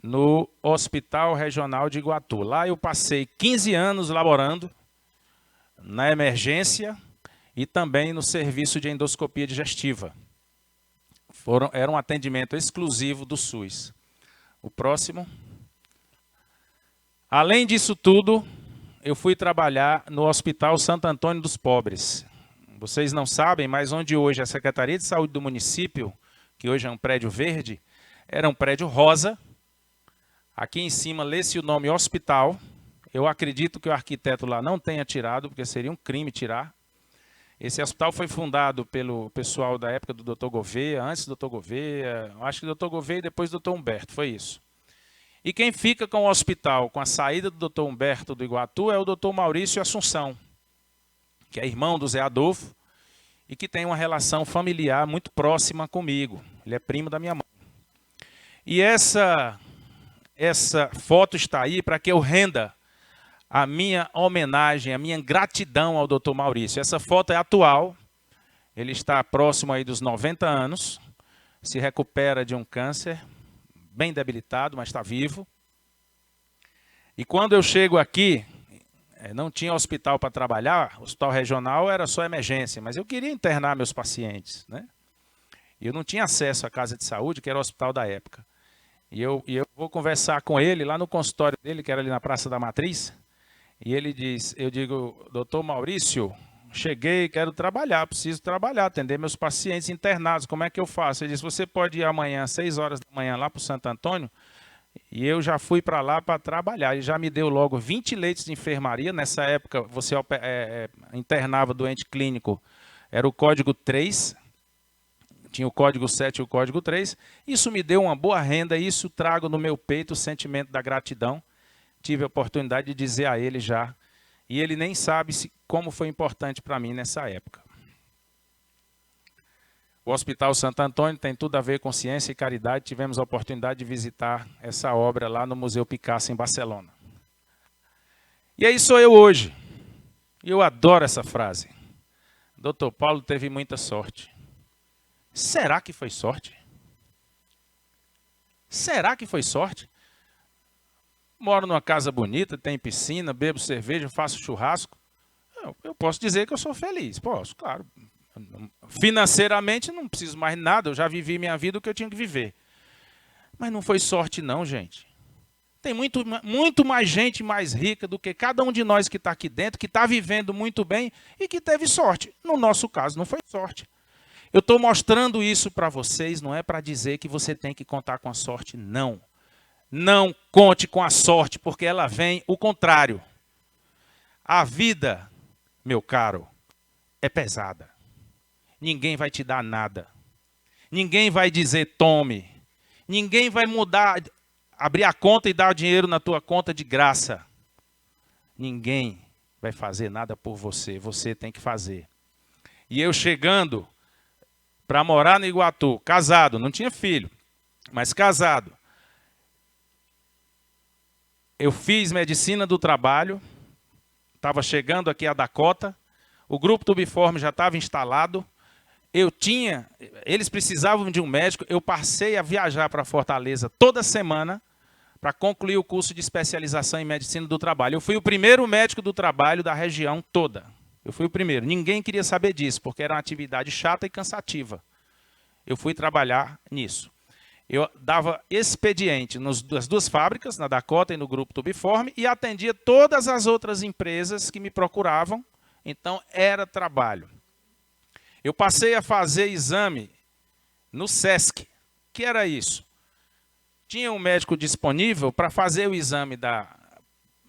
no Hospital Regional de Iguatu. Lá eu passei 15 anos laborando na emergência e também no serviço de endoscopia digestiva. Era um atendimento exclusivo do SUS. O próximo. Além disso tudo, eu fui trabalhar no Hospital Santo Antônio dos Pobres. Vocês não sabem, mas onde hoje a Secretaria de Saúde do município, que hoje é um prédio verde, era um prédio rosa. Aqui em cima lê-se o nome hospital. Eu acredito que o arquiteto lá não tenha tirado, porque seria um crime tirar. Esse hospital foi fundado pelo pessoal da época do Dr. Gouveia, antes do Dr. Gouveia, acho que do Dr. Gouveia e depois do Dr. Humberto, foi isso. E quem fica com o hospital, com a saída do Dr. Humberto do Iguatu, é o Dr. Maurício Assunção, que é irmão do Zé Adolfo e que tem uma relação familiar muito próxima comigo. Ele é primo da minha mãe. E essa foto está aí para que eu renda a minha homenagem, a minha gratidão ao Dr. Maurício. Essa foto é atual, ele está próximo aí dos 90 anos, se recupera de um câncer, bem debilitado, mas está vivo. E quando eu chego aqui, não tinha hospital para trabalhar, hospital regional era só emergência, mas eu queria internar meus pacientes, né? E eu não tinha acesso à casa de saúde, que era o hospital da época. E eu vou conversar com ele lá no consultório dele, que era ali na Praça da Matriz, e ele diz, eu digo, doutor Maurício, cheguei, quero trabalhar, preciso trabalhar, atender meus pacientes internados, como é que eu faço? Ele disse, você pode ir amanhã, às 6 horas da manhã, lá para o Santo Antônio? E eu já fui para lá para trabalhar. Ele já me deu logo 20 leitos de enfermaria. Nessa época, você internava doente clínico, era o código 3. Tinha o código 7 e o código 3. Isso me deu uma boa renda, e isso trago no meu peito o sentimento da gratidão. Tive a oportunidade de dizer a ele já. E ele nem sabe como foi importante para mim nessa época. O Hospital Santo Antônio tem tudo a ver com ciência e caridade. Tivemos a oportunidade de visitar essa obra lá no Museu Picasso, em Barcelona. E aí sou eu hoje. E eu adoro essa frase. Dr. Paulo teve muita sorte. Será que foi sorte? Será que foi sorte? Moro numa casa bonita, tem piscina, bebo cerveja, faço churrasco. Eu posso dizer que eu sou feliz. Posso, claro. Financeiramente não preciso mais de nada, eu já vivi minha vida o que eu tinha que viver. Mas não foi sorte não, gente. Tem muito mais gente mais rica do que cada um de nós que está aqui dentro, que está vivendo muito bem e que teve sorte. No nosso caso, não foi sorte. Eu estou mostrando isso para vocês, não é para dizer que você tem que contar com a sorte, não. Não conte com a sorte, porque ela vem o contrário. A vida, meu caro, é pesada. Ninguém vai te dar nada. Ninguém vai dizer tome. Ninguém vai mudar, abrir a conta e dar o dinheiro na tua conta de graça. Ninguém vai fazer nada por você. Você tem que fazer. E eu chegando para morar no Iguatu, casado, não tinha filho, mas casado. Eu fiz medicina do trabalho, estava chegando aqui a Dakota, o grupo Tubiforme já estava instalado. Eles precisavam de um médico, eu passei a viajar para Fortaleza toda semana para concluir o curso de especialização em medicina do trabalho. Eu fui o primeiro médico do trabalho da região toda. Eu fui o primeiro. Ninguém queria saber disso, porque era uma atividade chata e cansativa. Eu fui trabalhar nisso. Eu dava expediente nas duas fábricas, na Dakota e no grupo Tubiforme, e atendia todas as outras empresas que me procuravam. Então, era trabalho. Eu passei a fazer exame no SESC. Que era isso? Tinha um médico disponível para fazer o exame da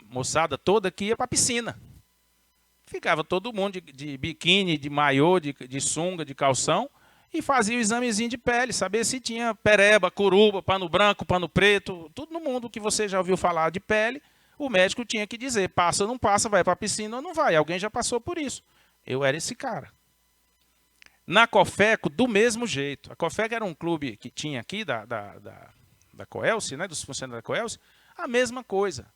moçada toda que ia para a piscina. Ficava todo mundo de biquíni, de maiô, de sunga, de calção, e fazia o examezinho de pele, saber se tinha pereba, curuba, pano branco, pano preto, tudo no mundo que você já ouviu falar de pele, o médico tinha que dizer, passa ou não passa, vai para a piscina ou não vai. Alguém já passou por isso. Eu era esse cara. Na Cofeco, do mesmo jeito. A Cofeco era um clube que tinha aqui, da Coelce, né, dos funcionários da Coelce, a mesma coisa.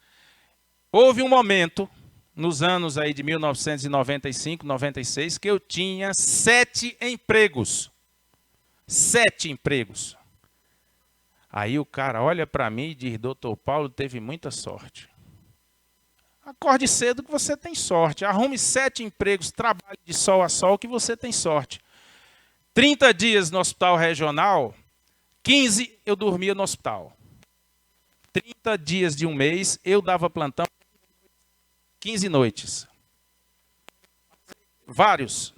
Houve um momento, nos anos aí de 1995, 96, que eu tinha 7 empregos. 7 empregos. Aí o cara olha para mim e diz, doutor Paulo, teve muita sorte. Acorde cedo que você tem sorte. Arrume 7 empregos, trabalhe de sol a sol que você tem sorte. 30 dias no hospital regional, 15 eu dormia no hospital. 30 dias de um mês, eu dava plantão 15 noites. Vários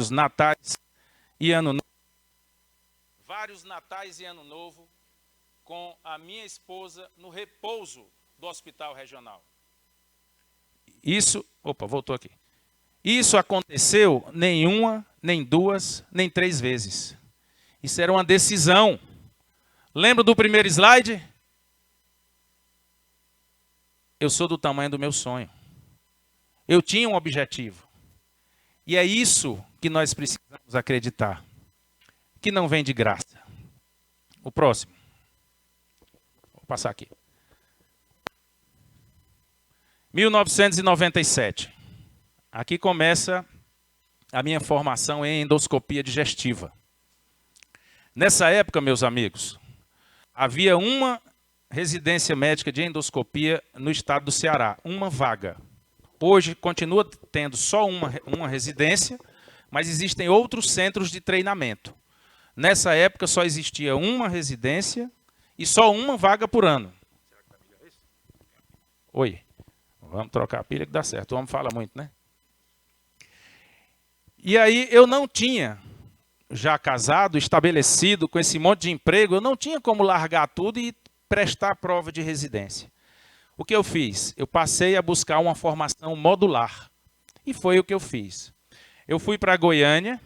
natais e ano novo. Vários natais e ano novo com a minha esposa no repouso do hospital regional. Isso, voltou aqui. Isso aconteceu nem uma, nem duas, nem 3 vezes. Isso era uma decisão. Lembra do primeiro slide? Eu sou do tamanho do meu sonho. Eu tinha um objetivo. E é isso que nós precisamos acreditar. Que não vem de graça. O próximo. Vou passar aqui. 1997. Aqui começa a minha formação em endoscopia digestiva. Nessa época, meus amigos, havia uma residência médica de endoscopia no estado do Ceará, uma vaga. Hoje continua tendo só uma residência, mas existem outros centros de treinamento. Nessa época só existia uma residência e só uma vaga por ano. Oi, vamos trocar a pilha que dá certo. O homem fala muito, né? E aí eu não tinha, já casado, estabelecido, com esse monte de emprego, eu não tinha como largar tudo e prestar prova de residência. O que eu fiz? Eu passei a buscar uma formação modular. E foi o que eu fiz. Eu fui para Goiânia,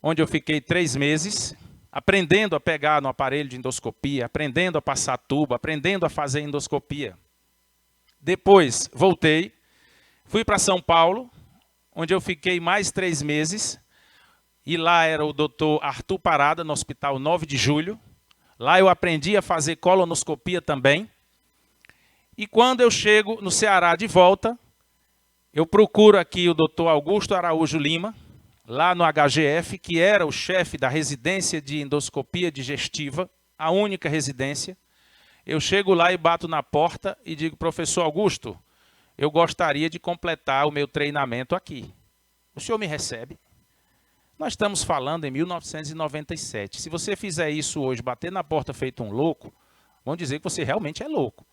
onde eu fiquei 3 meses, aprendendo a pegar no aparelho de endoscopia, aprendendo a passar tubo, aprendendo a fazer endoscopia. Depois, voltei, fui para São Paulo, onde eu fiquei mais 3 meses, e lá era o doutor Arthur Parada, no Hospital 9 de Julho. Lá eu aprendi a fazer colonoscopia também. E quando eu chego no Ceará de volta, eu procuro aqui o doutor Augusto Araújo Lima, lá no HGF, que era o chefe da residência de endoscopia digestiva, a única residência. Eu chego lá e bato na porta e digo, professor Augusto, eu gostaria de completar o meu treinamento aqui. O senhor me recebe? Nós estamos falando em 1997. Se você fizer isso hoje, bater na porta feito um louco, vão dizer que você realmente é louco.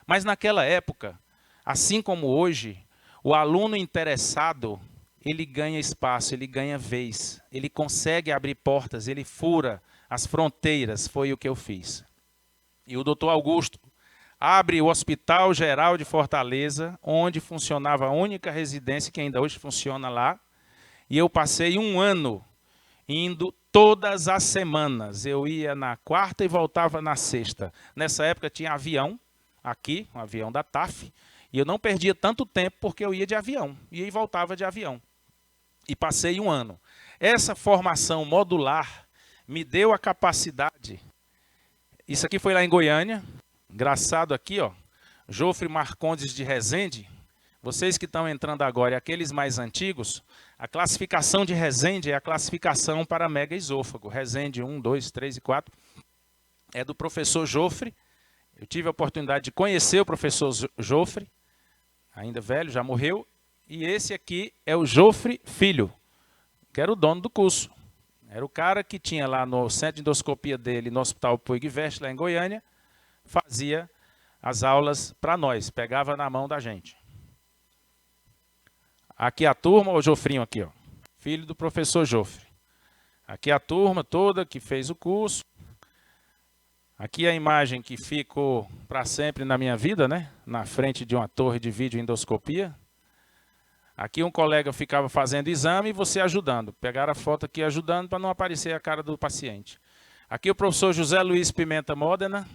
Mas naquela época, assim como hoje, o aluno interessado, ele ganha espaço, ele ganha vez, ele consegue abrir portas, ele fura as fronteiras, foi o que eu fiz. E o doutor Augusto abre o Hospital Geral de Fortaleza, onde funcionava a única residência que ainda hoje funciona lá, e eu passei 1 ano indo todas as semanas. Eu ia na quarta e voltava na sexta. Nessa época tinha avião, aqui, um avião da TAF, e eu não perdia tanto tempo porque eu ia de avião, ia e voltava de avião. E passei 1 ano. Essa formação modular me deu a capacidade. Isso aqui foi lá em Goiânia, engraçado aqui, ó, Jofre Marcondes de Resende. Vocês que estão entrando agora e aqueles mais antigos, a classificação de Resende é a classificação para mega esôfago. Resende 1, 2, 3 e 4 é do professor Jofre. Eu tive a oportunidade de conhecer o professor Jofre, ainda velho, já morreu. E esse aqui é o Jofre Filho, que era o dono do curso. Era o cara que tinha lá no centro de endoscopia dele, no Hospital Puig-Vest, lá em Goiânia, fazia as aulas para nós, pegava na mão da gente. Aqui a turma, o Jofrinho aqui, ó, filho do professor Jofre. Aqui a turma toda que fez o curso. Aqui a imagem que ficou para sempre na minha vida, né? Na frente de uma torre de vídeo endoscopia. Aqui um colega ficava fazendo exame e você ajudando. Pegaram a foto aqui ajudando para não aparecer a cara do paciente. Aqui o professor José Luiz Pimenta Modena,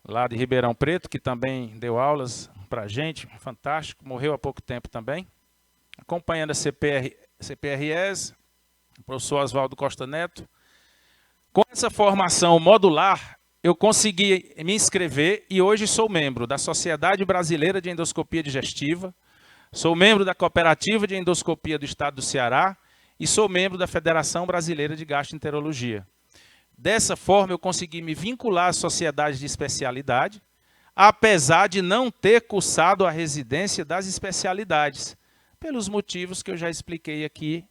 lá de Ribeirão Preto, que também deu aulas para a gente, fantástico, morreu há pouco tempo também. Acompanhando a CPRS, o professor Oswaldo Costa Neto. Com essa formação modular, eu consegui me inscrever e hoje sou membro da Sociedade Brasileira de Endoscopia Digestiva, sou membro da Cooperativa de Endoscopia do Estado do Ceará e sou membro da Federação Brasileira de Gastroenterologia. Dessa forma, eu consegui me vincular às sociedades de especialidade, apesar de não ter cursado a residência das especialidades, pelos motivos que eu já expliquei aqui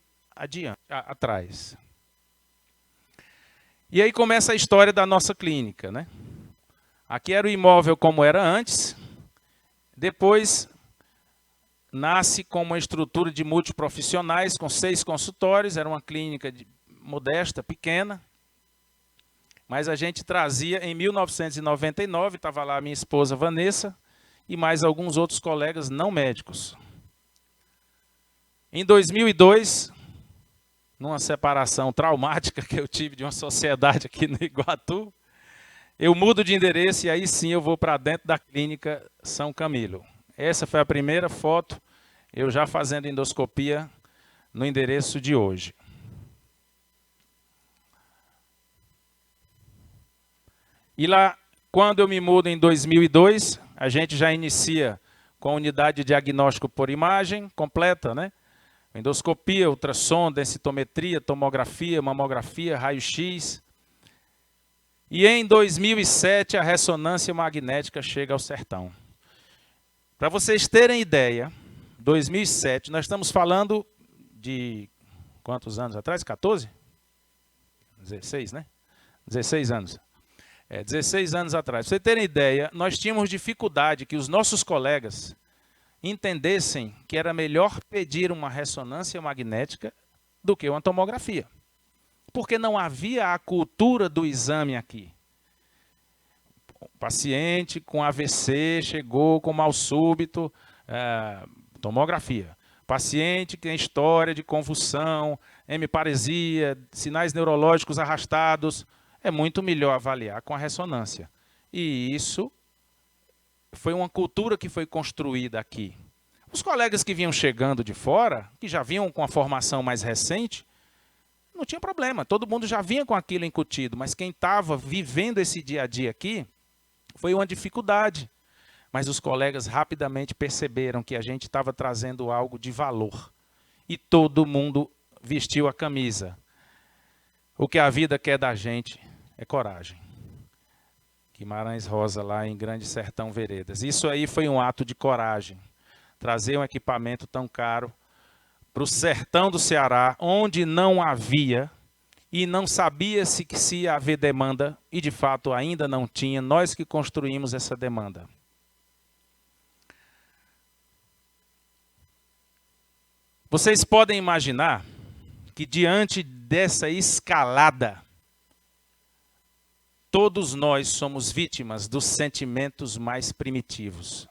atrás. E aí começa a história da nossa clínica, né? Aqui era o imóvel como era antes, depois nasce com uma estrutura de multiprofissionais, com 6 consultórios, era uma clínica modesta, pequena, mas a gente trazia, em 1999, estava lá a minha esposa Vanessa, e mais alguns outros colegas não médicos. Em 2002, numa separação traumática que eu tive de uma sociedade aqui no Iguatu, eu mudo de endereço e aí sim eu vou para dentro da clínica São Camilo. Essa foi a primeira foto, eu já fazendo endoscopia no endereço de hoje. E lá, quando eu me mudo em 2002, a gente já inicia com a unidade de diagnóstico por imagem completa, né? Endoscopia, ultrassom, densitometria, tomografia, mamografia, raio-x. E em 2007, a ressonância magnética chega ao sertão. Para vocês terem ideia, 2007, nós estamos falando de quantos anos atrás? 14? 16, né? 16 anos. 16 anos atrás. Para vocês terem ideia, nós tínhamos dificuldade que os nossos colegas entendessem que era melhor pedir uma ressonância magnética do que uma tomografia. Porque não havia a cultura do exame aqui. O paciente com AVC chegou com mal súbito, tomografia. Paciente que tem história de convulsão, hemiparesia, sinais neurológicos arrastados, é muito melhor avaliar com a ressonância. E isso foi uma cultura que foi construída aqui. Os colegas que vinham chegando de fora, que já vinham com a formação mais recente, não tinha problema, todo mundo já vinha com aquilo incutido, mas quem estava vivendo esse dia a dia aqui, foi uma dificuldade. Mas os colegas rapidamente perceberam que a gente estava trazendo algo de valor. E todo mundo vestiu a camisa. O que a vida quer da gente é coragem. Guimarães Rosa, lá em Grande Sertão Veredas. Isso aí foi um ato de coragem. Trazer um equipamento tão caro para o sertão do Ceará, onde não havia e não sabia se ia haver demanda, e de fato ainda não tinha, nós que construímos essa demanda. Vocês podem imaginar que diante dessa escalada, todos nós somos vítimas dos sentimentos mais primitivos. O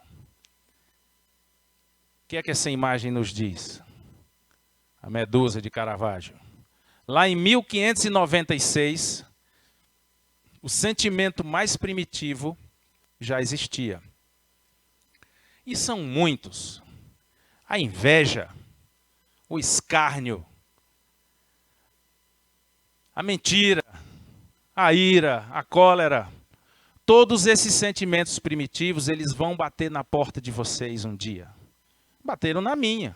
que é que essa imagem nos diz? A Medusa de Caravaggio. Lá em 1596, o sentimento mais primitivo já existia. E são muitos. A inveja, o escárnio, a mentira, a ira, a cólera. Todos esses sentimentos primitivos, eles vão bater na porta de vocês um dia. Bateram na minha.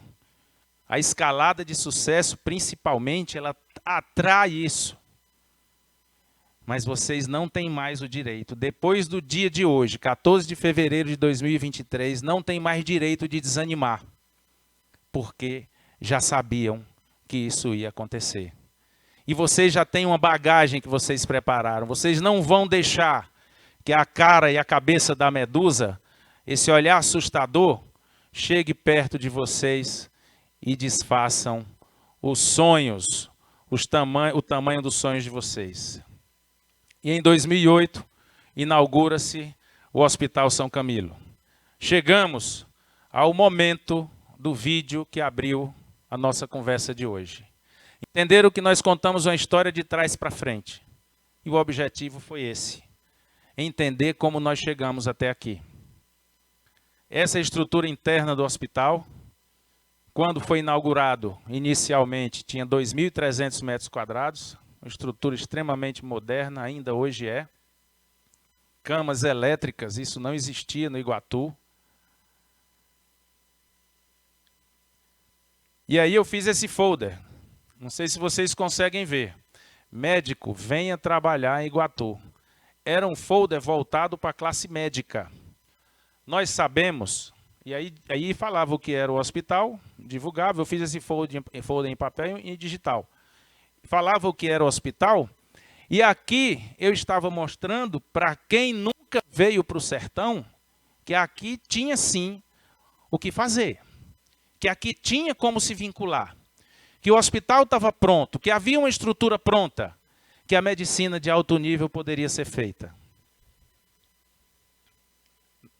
A escalada de sucesso, principalmente, ela atrai isso. Mas vocês não têm mais o direito. Depois do dia de hoje, 14 de fevereiro de 2023, não tem mais direito de desanimar. Porque já sabiam que isso ia acontecer. E vocês já têm uma bagagem que vocês prepararam. Vocês não vão deixar que a cara e a cabeça da Medusa, esse olhar assustador, chegue perto de vocês e desfaçam os sonhos, o tamanho dos sonhos de vocês. E em 2008, inaugura-se o Hospital São Camilo. Chegamos ao momento do vídeo que abriu a nossa conversa de hoje. Entenderam que nós contamos uma história de trás para frente. E o objetivo foi esse: entender como nós chegamos até aqui. Essa é a estrutura interna do hospital. Quando foi inaugurado, inicialmente, tinha 2.300 metros quadrados, uma estrutura extremamente moderna, ainda hoje é. Camas elétricas, isso não existia no Iguatu. E aí eu fiz esse folder. Não sei se vocês conseguem ver. Médico, venha trabalhar em Iguatu. Era um folder voltado para a classe médica. Nós sabemos, e aí falava o que era o hospital, divulgava, eu fiz esse folder em papel e digital. Falava o que era o hospital, e aqui eu estava mostrando para quem nunca veio para o sertão, que aqui tinha sim o que fazer. Que aqui tinha como se vincular. Que o hospital estava pronto, que havia uma estrutura pronta, que a medicina de alto nível poderia ser feita.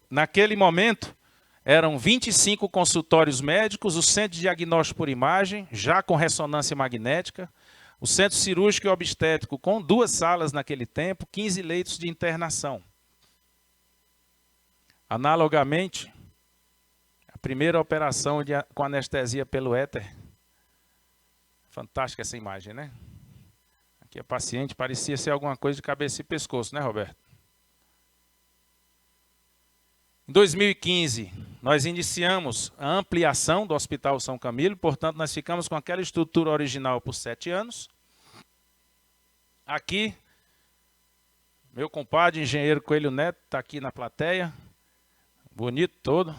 Naquele momento, eram 25 consultórios médicos, o centro de diagnóstico por imagem, já com ressonância magnética, o centro cirúrgico e obstétrico, com 2 salas naquele tempo, 15 leitos de internação. Analogamente, a primeira operação com anestesia pelo éter. Fantástica essa imagem, né? Aqui a paciente parecia ser alguma coisa de cabeça e pescoço, né, Roberto? Em 2015, nós iniciamos a ampliação do Hospital São Camilo, portanto, nós ficamos com aquela estrutura original por 7 anos. Aqui, meu compadre, engenheiro Coelho Neto, está aqui na plateia, bonito todo.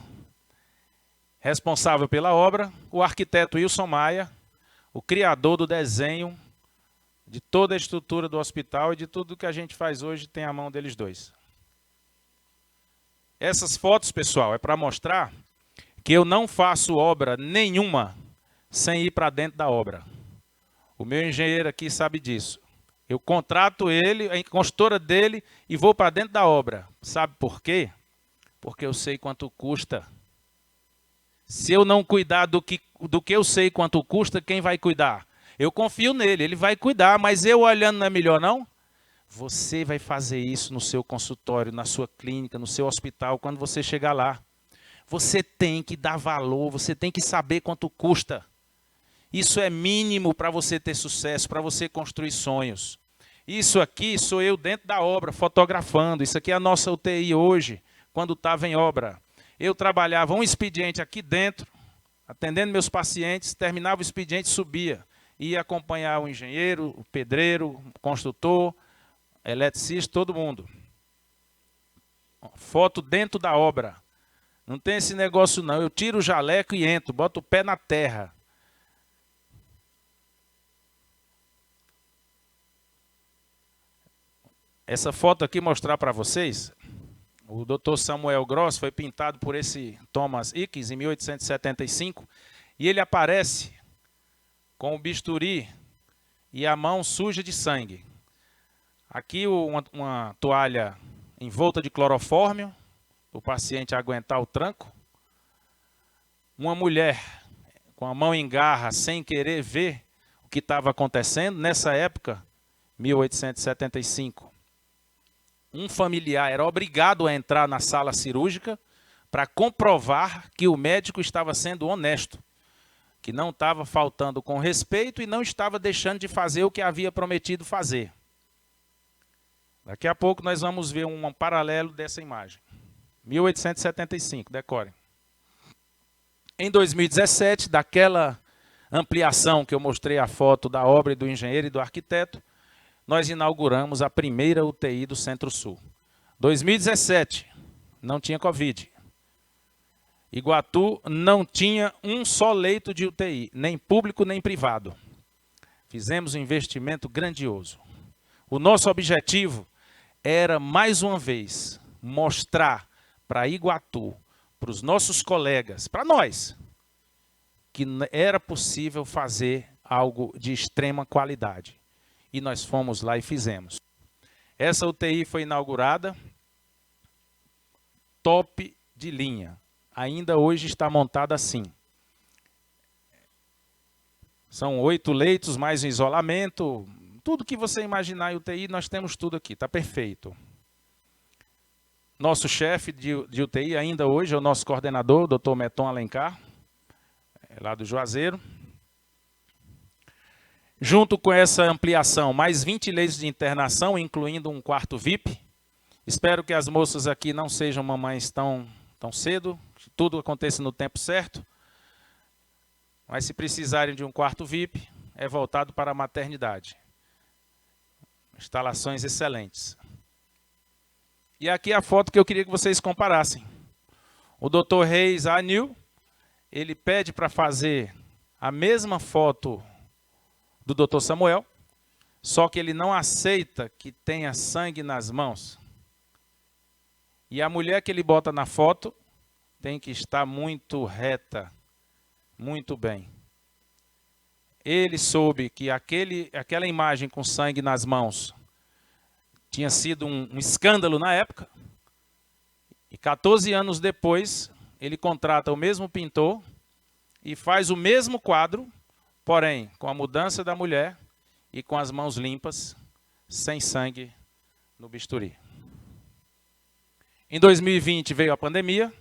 Responsável pela obra, o arquiteto Wilson Maia, o criador do desenho de toda a estrutura do hospital e de tudo que a gente faz hoje tem a mão deles dois. Essas fotos, pessoal, é para mostrar que eu não faço obra nenhuma sem ir para dentro da obra. O meu engenheiro aqui sabe disso. Eu contrato ele, a consultora dele, e vou para dentro da obra. Sabe por quê? Porque eu sei quanto custa. Se eu não cuidar do que eu sei quanto custa, quem vai cuidar? Eu confio nele, ele vai cuidar, mas eu olhando não é melhor não? Você vai fazer isso no seu consultório, na sua clínica, no seu hospital, quando você chegar lá. Você tem que dar valor, você tem que saber quanto custa. Isso é mínimo para você ter sucesso, para você construir sonhos. Isso aqui sou eu dentro da obra, fotografando. Isso aqui é a nossa UTI hoje, quando estava em obra. Eu trabalhava um expediente aqui dentro, atendendo meus pacientes, terminava o expediente, subia. Ia acompanhar o engenheiro, o pedreiro, o construtor, eletricista, todo mundo. Foto dentro da obra. Não tem esse negócio não. Eu tiro o jaleco e entro, boto o pé na terra. Essa foto aqui mostrar para vocês, o Dr. Samuel Gross foi pintado por esse Thomas Ickes em 1875 e ele aparece com o bisturi e a mão suja de sangue. Aqui uma toalha envolta de clorofórmio, para o paciente aguentar o tranco. Uma mulher com a mão em garra, sem querer ver o que estava acontecendo. Nessa época, 1875, um familiar era obrigado a entrar na sala cirúrgica para comprovar que o médico estava sendo honesto, que não estava faltando com respeito e não estava deixando de fazer o que havia prometido fazer. Daqui a pouco nós vamos ver um paralelo dessa imagem. 1875, decorem. Em 2017, daquela ampliação que eu mostrei a foto da obra do engenheiro e do arquiteto, nós inauguramos a primeira UTI do Centro-Sul. 2017, não tinha Covid. Iguatu não tinha um só leito de UTI, nem público nem privado. Fizemos um investimento grandioso. O nosso objetivo era, mais uma vez, mostrar para Iguatu, para os nossos colegas, para nós, que era possível fazer algo de extrema qualidade. E nós fomos lá e fizemos. Essa UTI foi inaugurada, top de linha. Ainda hoje está montada assim. São 8 leitos, mais um isolamento. Tudo que você imaginar em UTI, nós temos tudo aqui, está perfeito. Nosso chefe de UTI ainda hoje é o nosso coordenador, o Dr. Meton Alencar, lá do Juazeiro. Junto com essa ampliação, mais 20 leitos de internação, incluindo um quarto VIP. Espero que as moças aqui não sejam mamães tão cedo, que tudo aconteça no tempo certo. Mas se precisarem de um quarto VIP, é voltado para a maternidade. Instalações excelentes. E aqui a foto que eu queria que vocês comparassem. O Dr. Reis Anil, ele pede para fazer a mesma foto do Dr. Samuel, só que ele não aceita que tenha sangue nas mãos. E a mulher que ele bota na foto tem que estar muito reta, muito bem. Ele soube que aquela imagem com sangue nas mãos tinha sido um escândalo na época. E 14 anos depois, ele contrata o mesmo pintor e faz o mesmo quadro, porém, com a mudança da mulher e com as mãos limpas, sem sangue no bisturi. Em 2020 veio a pandemia.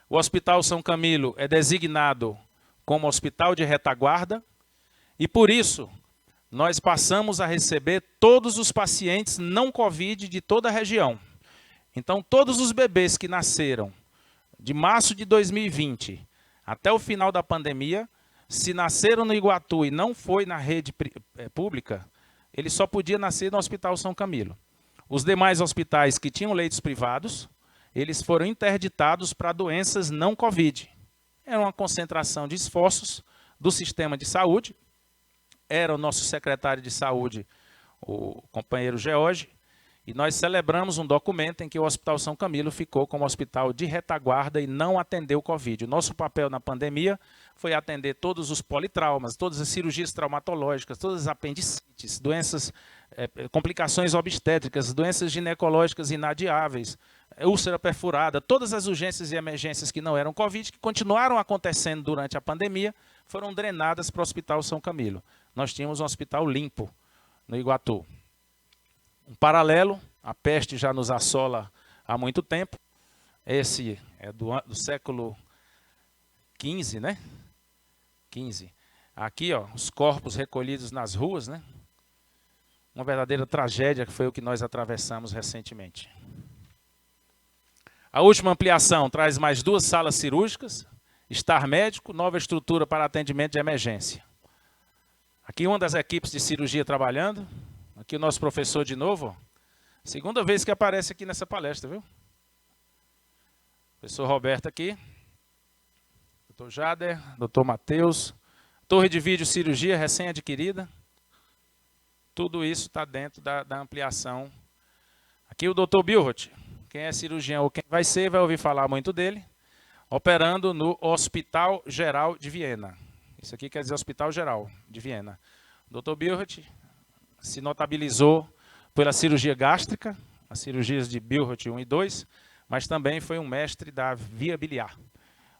O Hospital São Camilo é designado como hospital de retaguarda e, por isso, nós passamos a receber todos os pacientes não Covid de toda a região. Então, todos os bebês que nasceram de março de 2020 até o final da pandemia, se nasceram no Iguatu e não foi na rede pública, ele só podia nascer no Hospital São Camilo. Os demais hospitais que tinham leitos privados, eles foram interditados para doenças não Covid. Era uma concentração de esforços do sistema de saúde. Era o nosso secretário de saúde, o companheiro George, e nós celebramos um documento em que o Hospital São Camilo ficou como hospital de retaguarda e não atendeu o Covid. O nosso papel na pandemia foi atender todos os politraumas, todas as cirurgias traumatológicas, todas as apendicites, doenças, complicações obstétricas, doenças ginecológicas inadiáveis, úlcera perfurada, todas as urgências e emergências que não eram Covid, que continuaram acontecendo durante a pandemia, foram drenadas para o Hospital São Camilo. Nós tínhamos um hospital limpo no Iguatu. Um paralelo, a peste já nos assola há muito tempo. Esse é do século XV, né? 15. Aqui, ó, os corpos recolhidos nas ruas, né? Uma verdadeira tragédia que foi o que nós atravessamos recentemente. A última ampliação traz mais 2 salas cirúrgicas, estar médico, nova estrutura para atendimento de emergência. Aqui uma das equipes de cirurgia trabalhando. Aqui o nosso professor de novo. Segunda vez que aparece aqui nessa palestra, viu? Professor Roberto aqui. Dr. Jader, Dr. Matheus. Torre de vídeo cirurgia recém-adquirida. Tudo isso está dentro da ampliação. Aqui o Dr. Bilhot. Quem é cirurgião ou quem vai ser, vai ouvir falar muito dele. Operando no Hospital Geral de Viena. Isso aqui quer dizer Hospital Geral de Viena. O Dr. Bilhot se notabilizou pela cirurgia gástrica, as cirurgias de Bilhot 1 e 2, mas também foi um mestre da via biliar.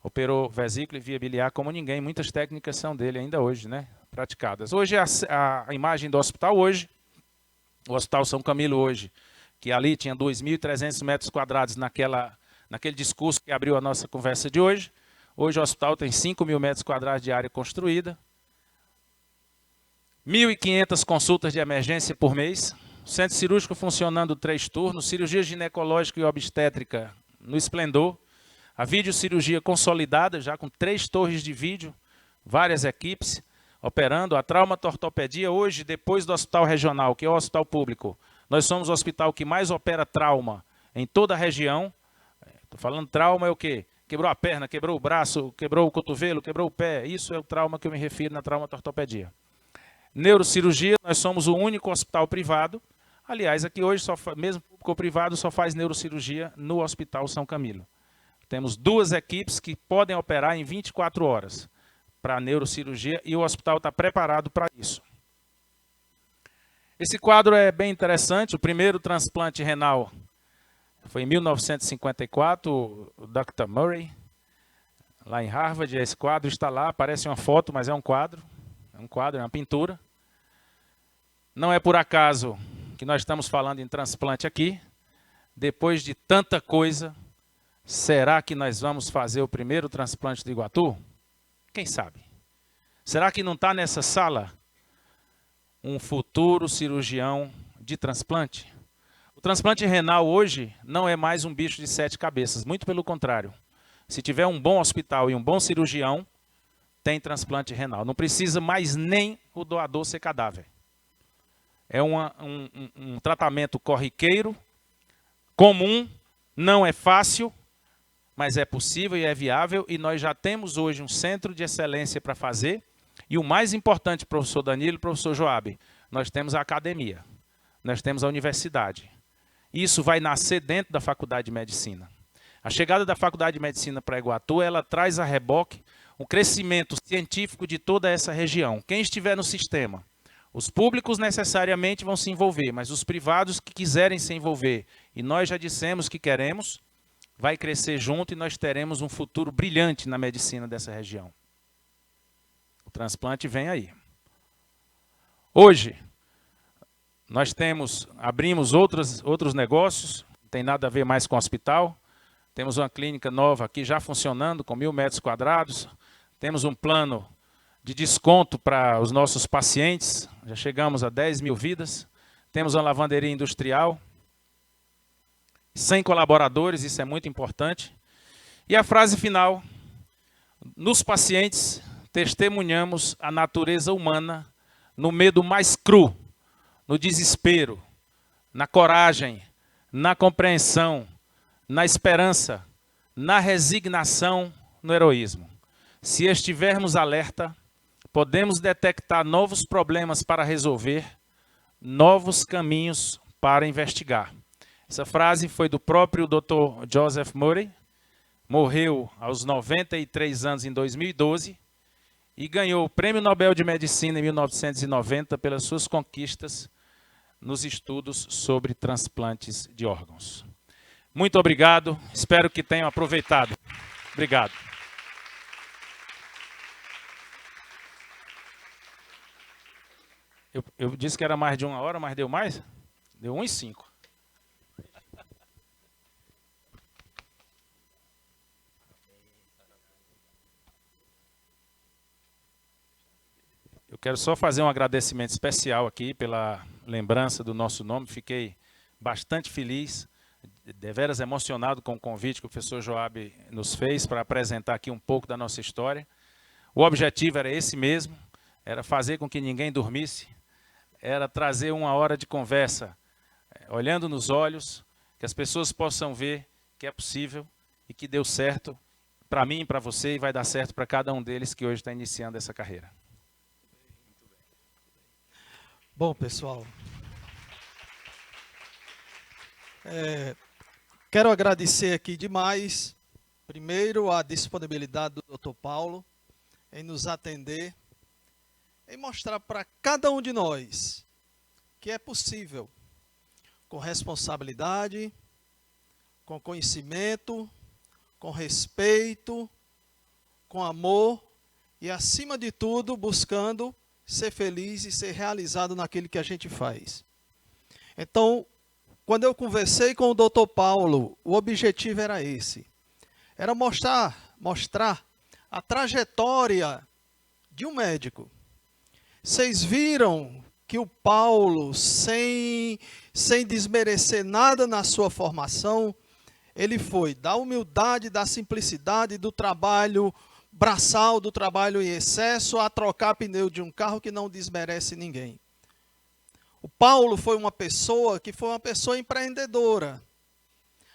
Operou vesícula e via biliar como ninguém, muitas técnicas são dele ainda hoje, né, praticadas. Hoje a imagem do hospital hoje, o Hospital São Camilo hoje, que ali tinha 2.300 metros quadrados naquele discurso que abriu a nossa conversa de hoje. Hoje o hospital tem 5.000 metros quadrados de área construída, 1.500 consultas de emergência por mês, centro cirúrgico funcionando 3 turnos, cirurgia ginecológica e obstétrica no esplendor, a videocirurgia consolidada, já com 3 torres de vídeo, várias equipes operando, a traumatortopedia hoje, depois do hospital regional, que é o hospital público, nós somos o hospital que mais opera trauma em toda a região. Estou falando trauma é o quê? Quebrou a perna, quebrou o braço, quebrou o cotovelo, quebrou o pé, isso é o trauma que eu me refiro na traumatortopedia. Neurocirurgia, nós somos o único hospital privado. Aliás, aqui hoje, mesmo público ou privado, só faz neurocirurgia no Hospital São Camilo. Temos 2 equipes que podem operar em 24 horas para neurocirurgia e o hospital está preparado para isso. Esse quadro é bem interessante. O primeiro transplante renal foi em 1954, o Dr. Murray, lá em Harvard. Esse quadro está lá, parece uma foto, mas é um quadro. é um quadro, é uma pintura. Não é por acaso que nós estamos falando em transplante aqui. Depois de tanta coisa, será que nós vamos fazer o primeiro transplante de Iguatu? Quem sabe? Será que não está nessa sala um futuro cirurgião de transplante? O transplante renal hoje não é mais um bicho de 7 cabeças, muito pelo contrário. Se tiver um bom hospital e um bom cirurgião, tem transplante renal. Não precisa mais nem o doador ser cadáver. É um tratamento corriqueiro, comum, não é fácil, mas é possível e é viável. E nós já temos hoje um centro de excelência para fazer. E o mais importante, professor Danilo e professor Joabe, nós temos a academia, nós temos a universidade. Isso vai nascer dentro da Faculdade de Medicina. A chegada da Faculdade de Medicina para Iguatu, ela traz a reboque o crescimento científico de toda essa região. Quem estiver no sistema, os públicos necessariamente vão se envolver, mas os privados que quiserem se envolver, e nós já dissemos que queremos, vai crescer junto e nós teremos um futuro brilhante na medicina dessa região. O transplante vem aí. Hoje, nós abrimos outros negócios, não tem nada a ver mais com o hospital. Temos uma clínica nova aqui já funcionando, com 1.000 metros quadrados. Temos um plano de desconto para os nossos pacientes. Já chegamos a 10 mil vidas. Temos uma lavanderia industrial. 100 colaboradores, isso é muito importante. E a frase final. Nos pacientes, testemunhamos a natureza humana no medo mais cru, no desespero, na coragem, na compreensão, na esperança, na resignação, no heroísmo. Se estivermos alerta, podemos detectar novos problemas para resolver, novos caminhos para investigar. Essa frase foi do próprio Dr. Joseph Murray, morreu aos 93 anos em 2012 e ganhou o Prêmio Nobel de Medicina em 1990 pelas suas conquistas nos estudos sobre transplantes de órgãos. Muito obrigado, espero que tenham aproveitado. Obrigado. Eu disse que era mais de 1 hora, mas deu mais? Deu 1:05. Eu quero só fazer um agradecimento especial aqui pela lembrança do nosso nome. Fiquei bastante feliz, deveras emocionado com o convite que o professor Joabe nos fez para apresentar aqui um pouco da nossa história. O objetivo era esse mesmo, era fazer com que ninguém dormisse, era trazer 1 hora de conversa, olhando nos olhos, que as pessoas possam ver que é possível e que deu certo para mim e para você e vai dar certo para cada um deles que hoje está iniciando essa carreira. Bom, pessoal, quero agradecer aqui demais, primeiro, a disponibilidade do Dr. Paulo em nos atender, em mostrar para cada um de nós que é possível, com responsabilidade, com conhecimento, com respeito, com amor e, acima de tudo, buscando ser feliz e ser realizado naquilo que a gente faz. Então, quando eu conversei com o Dr. Paulo, o objetivo era esse. Era mostrar a trajetória de um médico. Vocês viram que o Paulo, sem desmerecer nada na sua formação, ele foi da humildade, da simplicidade, do trabalho braçal, do trabalho em excesso, a trocar pneu de um carro que não desmerece ninguém. O Paulo foi uma pessoa empreendedora.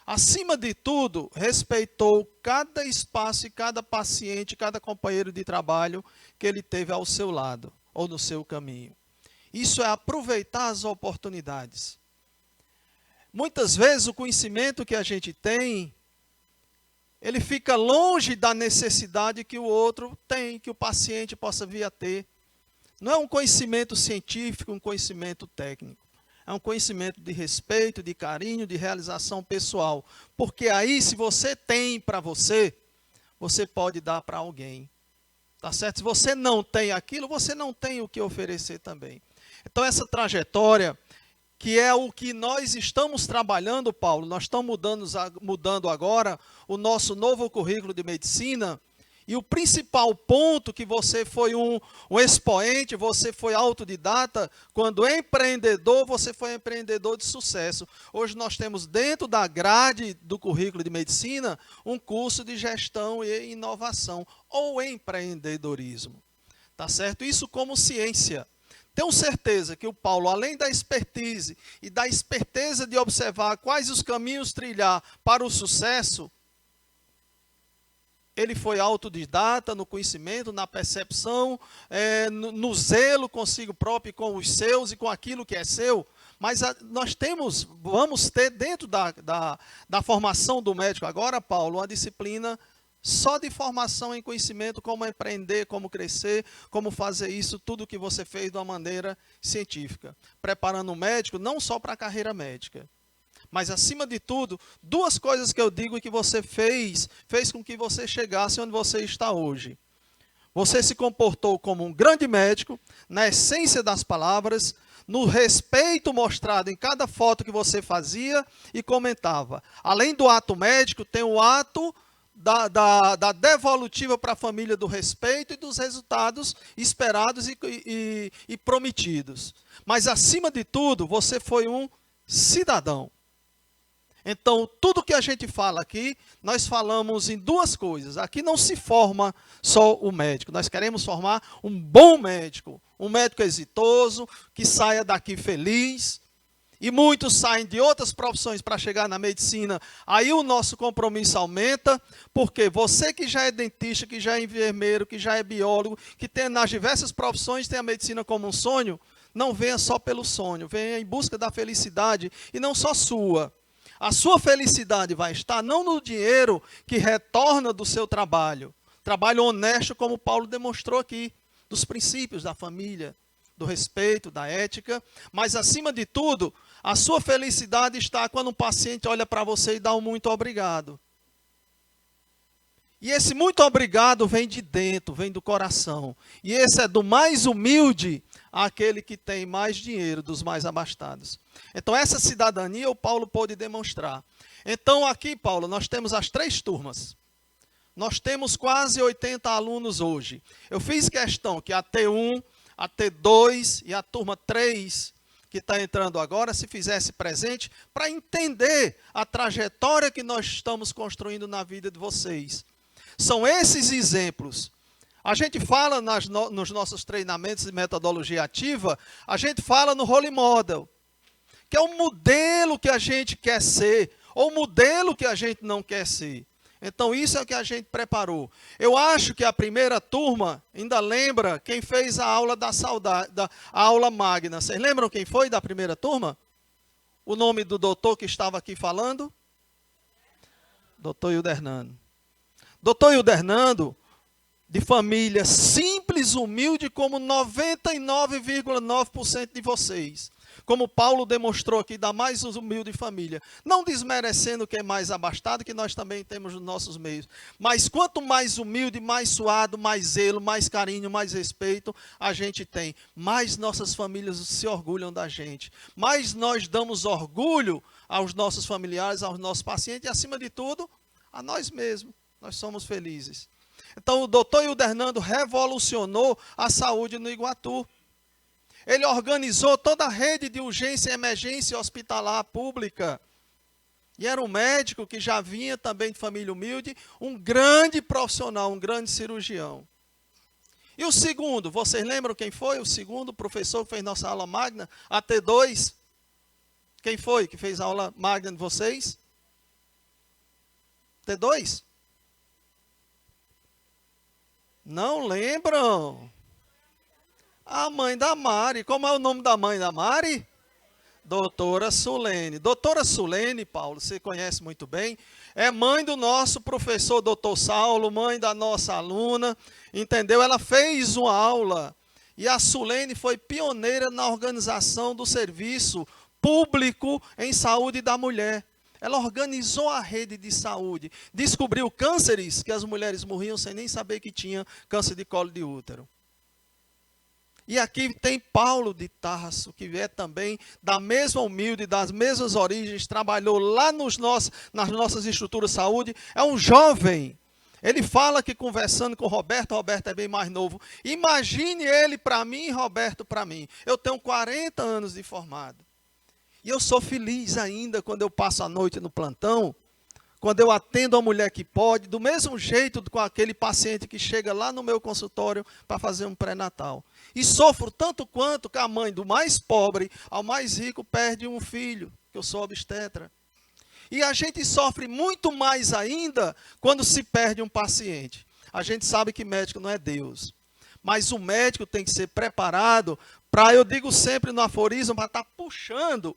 Acima de tudo, respeitou cada espaço e cada paciente, cada companheiro de trabalho que ele teve ao seu lado ou no seu caminho. Isso é aproveitar as oportunidades. Muitas vezes o conhecimento que a gente tem, ele fica longe da necessidade que o outro tem, que o paciente possa vir a ter. Não é um conhecimento científico, um conhecimento técnico. É um conhecimento de respeito, de carinho, de realização pessoal. Porque aí, se você tem para você, você pode dar para alguém. Tá certo? Se você não tem aquilo, você não tem o que oferecer também. Então, essa trajetória, que é o que nós estamos trabalhando, Paulo, nós estamos mudando agora o nosso novo currículo de medicina, e o principal ponto que você foi um expoente, você foi autodidata, quando empreendedor, você foi empreendedor de sucesso. Hoje nós temos dentro da grade do currículo de medicina um curso de gestão e inovação, ou empreendedorismo. Tá certo? Isso como ciência. Tenho certeza que o Paulo, além da expertise e da esperteza de observar quais os caminhos trilhar para o sucesso, ele foi autodidata no conhecimento, na percepção, no zelo consigo próprio, com os seus e com aquilo que é seu. Mas nós vamos ter dentro da formação do médico agora, Paulo, uma disciplina só de formação em conhecimento, como empreender, como crescer, como fazer isso, tudo que você fez de uma maneira científica. Preparando o médico não só para a carreira médica, mas, acima de tudo, duas coisas que eu digo e que você fez com que você chegasse onde você está hoje. Você se comportou como um grande médico, na essência das palavras, no respeito mostrado em cada foto que você fazia e comentava. Além do ato médico, tem o ato da devolutiva para a família do respeito e dos resultados esperados e prometidos. Mas, acima de tudo, você foi um cidadão. Então, tudo que a gente fala aqui, nós falamos em duas coisas. Aqui não se forma só o médico. Nós queremos formar um bom médico. Um médico exitoso, que saia daqui feliz. E muitos saem de outras profissões para chegar na medicina. Aí o nosso compromisso aumenta, porque você que já é dentista, que já é enfermeiro, que já é biólogo, que tem nas diversas profissões, tem a medicina como um sonho, não venha só pelo sonho, venha em busca da felicidade, e não só sua. A sua felicidade vai estar não no dinheiro que retorna do seu trabalho. Trabalho honesto, como Paulo demonstrou aqui, dos princípios da família, do respeito, da ética. Mas, acima de tudo, a sua felicidade está quando um paciente olha para você e dá um muito obrigado. E esse muito obrigado vem de dentro, vem do coração. E esse é do mais humilde àquele que tem mais dinheiro, dos mais abastados. Então, essa cidadania o Paulo pôde demonstrar. Então, aqui, Paulo, nós temos as 3 turmas. Nós temos quase 80 alunos hoje. Eu fiz questão que a T1, a T2 e a turma 3, que está entrando agora, se fizesse presente, para entender a trajetória que nós estamos construindo na vida de vocês. São esses exemplos. A gente fala nos nossos treinamentos de metodologia ativa, a gente fala no role model, que é o modelo que a gente quer ser, ou o modelo que a gente não quer ser. Então, isso é o que a gente preparou. Eu acho que a primeira turma ainda lembra quem fez a aula da saudade, a aula magna. Vocês lembram quem foi da primeira turma? O nome do doutor que estava aqui falando? Doutor Hildo Hernando. Doutor Hildo Hernando, de família simples, humilde, como 99,9% de vocês. Como Paulo demonstrou aqui, da mais humilde família. Não desmerecendo quem é mais abastado, que nós também temos nos nossos meios. Mas quanto mais humilde, mais suado, mais zelo, mais carinho, mais respeito a gente tem, mais nossas famílias se orgulham da gente. Mais nós damos orgulho aos nossos familiares, aos nossos pacientes e, acima de tudo, a nós mesmos. Nós somos felizes. Então, o doutor Hildo Hernando revolucionou a saúde no Iguatu. Ele organizou toda a rede de urgência e emergência hospitalar pública. E era um médico que já vinha também de família humilde, um grande profissional, um grande cirurgião. E o segundo, vocês lembram quem foi? O segundo professor que fez nossa aula magna, a T2. Quem foi que fez a aula magna de vocês? T2? Não lembram? A mãe da Mari. Como é o nome da mãe da Mari? Doutora Sulene. Doutora Sulene, Paulo, você conhece muito bem, é mãe do nosso professor doutor Saulo, mãe da nossa aluna, entendeu? Ela fez uma aula e a Sulene foi pioneira na organização do serviço público em saúde da mulher. Ela organizou a rede de saúde, descobriu cânceres que as mulheres morriam sem nem saber que tinha câncer de colo de útero. E aqui tem Paulo de Tarso, que é também da mesma humilde, das mesmas origens, trabalhou lá nas nossas estruturas de saúde, é um jovem. Ele fala que conversando com Roberto é bem mais novo. Imagine ele para mim e Roberto para mim. Eu tenho 40 anos de formado. E eu sou feliz ainda quando eu passo a noite no plantão, quando eu atendo a mulher que pode, do mesmo jeito com aquele paciente que chega lá no meu consultório para fazer um pré-natal. E sofro tanto quanto que a mãe do mais pobre ao mais rico perde um filho, que eu sou obstetra. E a gente sofre muito mais ainda quando se perde um paciente. A gente sabe que médico não é Deus. Mas o médico tem que ser preparado para, eu digo sempre no aforismo, para estar puxando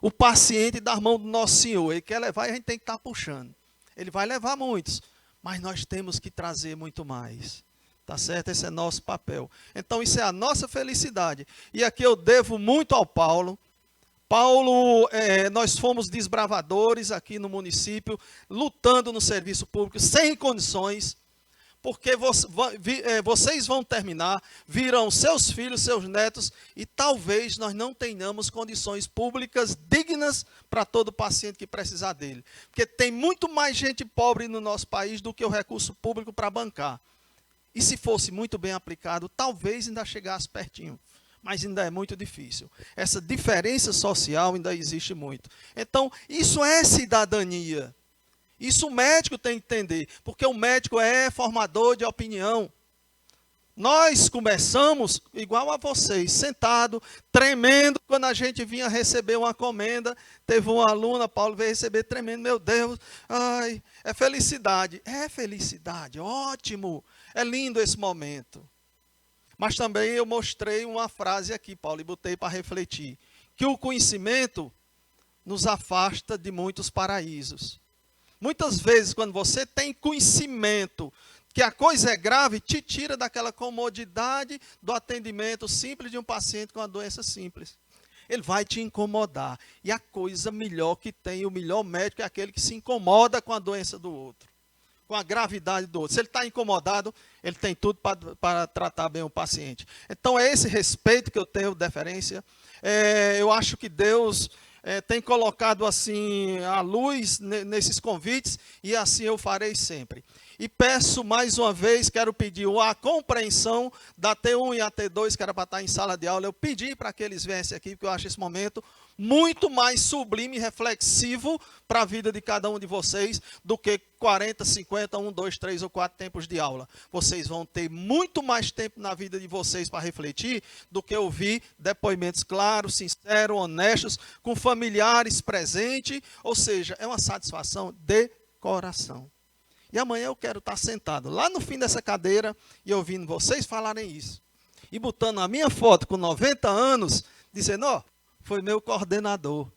o paciente da mão do nosso Senhor. Ele quer levar e a gente tem que estar puxando. Ele vai levar muitos, mas nós temos que trazer muito mais. Tá certo? Esse é nosso papel. Então isso é a nossa felicidade. E aqui eu devo muito ao Paulo. Paulo, nós fomos desbravadores aqui no município, lutando no serviço público, sem condições, porque vocês vão terminar, virão seus filhos, seus netos, e talvez nós não tenhamos condições públicas dignas para todo paciente que precisar dele. Porque tem muito mais gente pobre no nosso país do que o recurso público para bancar. E se fosse muito bem aplicado, talvez ainda chegasse pertinho. Mas ainda é muito difícil. Essa diferença social ainda existe muito. Então, isso é cidadania. Isso o médico tem que entender, porque o médico é formador de opinião. Nós começamos, igual a vocês, sentado, tremendo, quando a gente vinha receber uma comenda. Teve uma aluna, Paulo, veio receber tremendo, meu Deus, ai, é felicidade. É felicidade, ótimo, é lindo esse momento. Mas também eu mostrei uma frase aqui, Paulo, e botei para refletir, que o conhecimento nos afasta de muitos paraísos. Muitas vezes, quando você tem conhecimento que a coisa é grave, te tira daquela comodidade do atendimento simples de um paciente com uma doença simples. Ele vai te incomodar. E a coisa melhor que tem, o melhor médico é aquele que se incomoda com a doença do outro, com a gravidade do outro. Se ele está incomodado, ele tem tudo para tratar bem o paciente. Então, é esse respeito que eu tenho, deferência. Eu acho que Deus tem colocado assim a luz nesses convites, e assim eu farei sempre. E peço mais uma vez, quero pedir a compreensão da T1 e a T2, que era para estar em sala de aula. Eu pedi para que eles viessem aqui, porque eu acho esse momento muito mais sublime e reflexivo para a vida de cada um de vocês do que 40, 50, 1, 2, 3 ou 4 tempos de aula. Vocês vão ter muito mais tempo na vida de vocês para refletir do que ouvir depoimentos claros, sinceros, honestos, com familiares presentes. Ou seja, é uma satisfação de coração. E amanhã eu quero estar sentado lá no fim dessa cadeira e ouvindo vocês falarem isso. E botando a minha foto com 90 anos, dizendo, ó, foi meu coordenador.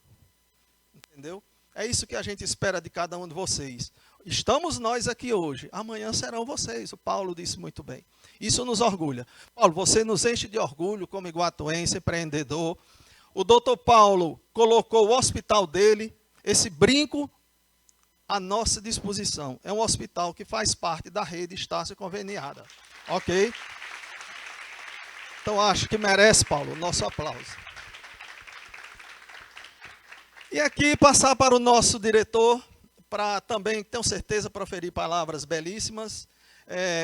Entendeu? É isso que a gente espera de cada um de vocês. Estamos nós aqui hoje, amanhã serão vocês. O Paulo disse muito bem. Isso nos orgulha. Paulo, você nos enche de orgulho como iguatuense, empreendedor. O doutor Paulo colocou o hospital dele, esse brinco, à nossa disposição. É um hospital que faz parte da rede Estácio Conveniada. Ok? Então acho que merece, Paulo, o nosso aplauso. E aqui passar para o nosso diretor, para também, tenho certeza, proferir palavras belíssimas.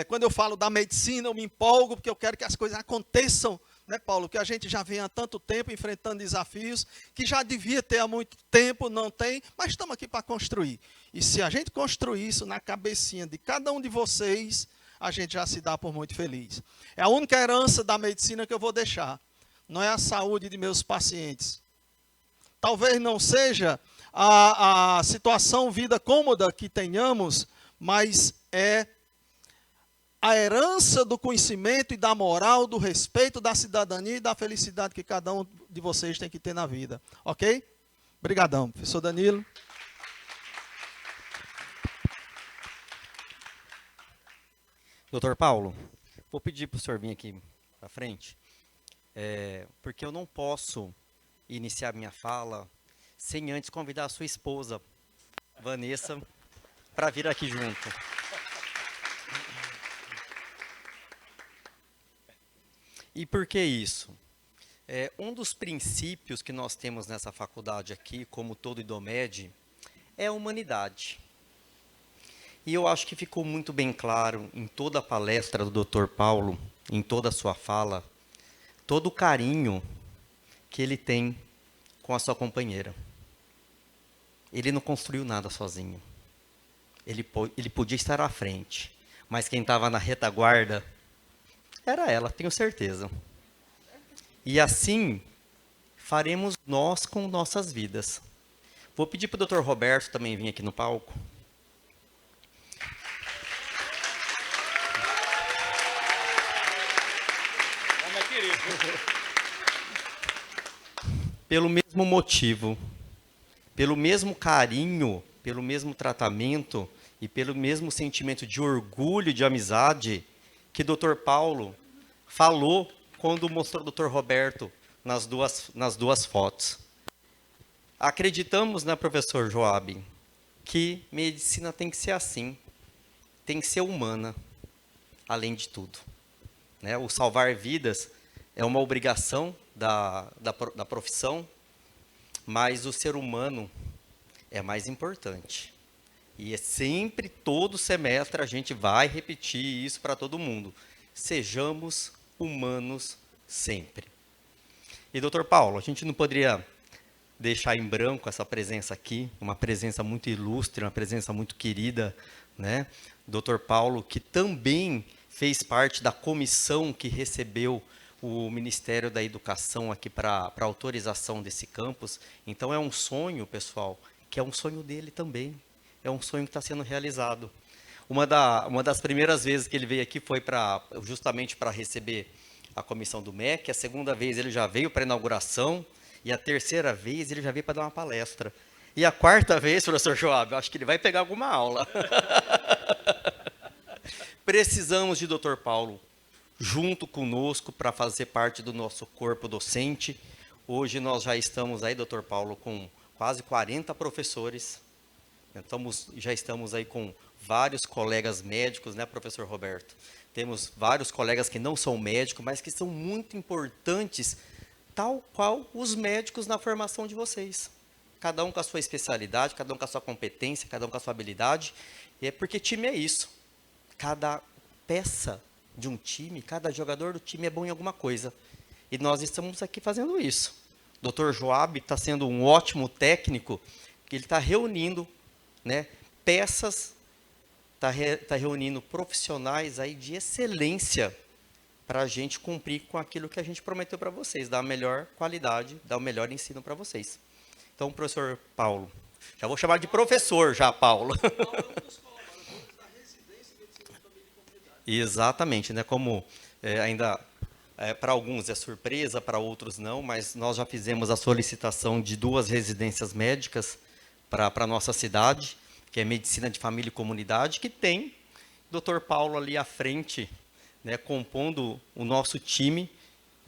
Quando eu falo da medicina, eu me empolgo, porque eu quero que as coisas aconteçam, né, Paulo? Que a gente já vem há tanto tempo enfrentando desafios, que já devia ter há muito tempo, não tem, mas estamos aqui para construir. E se a gente construir isso na cabecinha de cada um de vocês, a gente já se dá por muito feliz. É a única herança da medicina que eu vou deixar. Não é a saúde de meus pacientes. Talvez não seja a situação, vida cômoda que tenhamos, mas é a herança do conhecimento e da moral, do respeito, da cidadania e da felicidade que cada um de vocês tem que ter na vida. Ok? Obrigadão, professor Danilo. Doutor Paulo, vou pedir para o senhor vir aqui para frente, porque eu não posso iniciar minha fala sem antes convidar a sua esposa Vanessa, para vir aqui junto. E por que isso? Um dos princípios que nós temos nessa faculdade aqui, como todo IDOMED, é a humanidade. E eu acho que ficou muito bem claro em toda a palestra do Dr. Paulo, em toda a sua fala, todo o carinho que ele tem com a sua companheira. Ele não construiu nada sozinho. Ele podia estar à frente, mas quem estava na retaguarda era ela, tenho certeza. E assim faremos nós com nossas vidas. Vou pedir para o Dr. Roberto também vir aqui no palco. Pelo mesmo motivo, pelo mesmo carinho, pelo mesmo tratamento e pelo mesmo sentimento de orgulho, de amizade, que Dr. Paulo falou quando mostrou o Dr. Roberto nas duas fotos. Acreditamos, né, professor Joab, que medicina tem que ser assim, tem que ser humana, além de tudo. Né? O salvar vidas é uma obrigação da profissão, mas o ser humano é mais importante. E é sempre, todo semestre, a gente vai repetir isso para todo mundo. Sejamos humanos sempre. E, doutor Paulo, a gente não poderia deixar em branco essa presença aqui, uma presença muito ilustre, uma presença muito querida, né? Doutor Paulo, que também fez parte da comissão que recebeu o Ministério da Educação aqui para autorização desse campus. Então, é um sonho, pessoal, que é um sonho dele também. É um sonho que está sendo realizado. Uma das primeiras vezes que ele veio aqui foi justamente para receber a comissão do MEC. A segunda vez ele já veio para a inauguração. E a terceira vez ele já veio para dar uma palestra. E a quarta vez, professor Joab, eu acho que ele vai pegar alguma aula. Precisamos de Dr. Paulo junto conosco para fazer parte do nosso corpo docente. Hoje nós já estamos aí, Dr. Paulo, com quase 40 professores. Já estamos aí com vários colegas médicos, né, professor Roberto? Temos vários colegas que não são médicos, mas que são muito importantes, tal qual os médicos na formação de vocês. Cada um com a sua especialidade, cada um com a sua competência, cada um com a sua habilidade. E é porque time é isso. Cada peça de um time, cada jogador do time é bom em alguma coisa. E nós estamos aqui fazendo isso. O Dr. Joab está sendo um ótimo técnico, que ele está reunindo, né, peças, está reunindo profissionais aí de excelência para a gente cumprir com aquilo que a gente prometeu para vocês, dar a melhor qualidade, dar o melhor ensino para vocês. Então, professor Paulo, já vou chamar de professor já, Paulo. Exatamente, né? Como ainda para alguns é surpresa, para outros não, mas nós já fizemos a solicitação de 2 residências médicas para a nossa cidade, que é Medicina de Família e Comunidade, que tem Dr. Paulo ali à frente, né, compondo o nosso time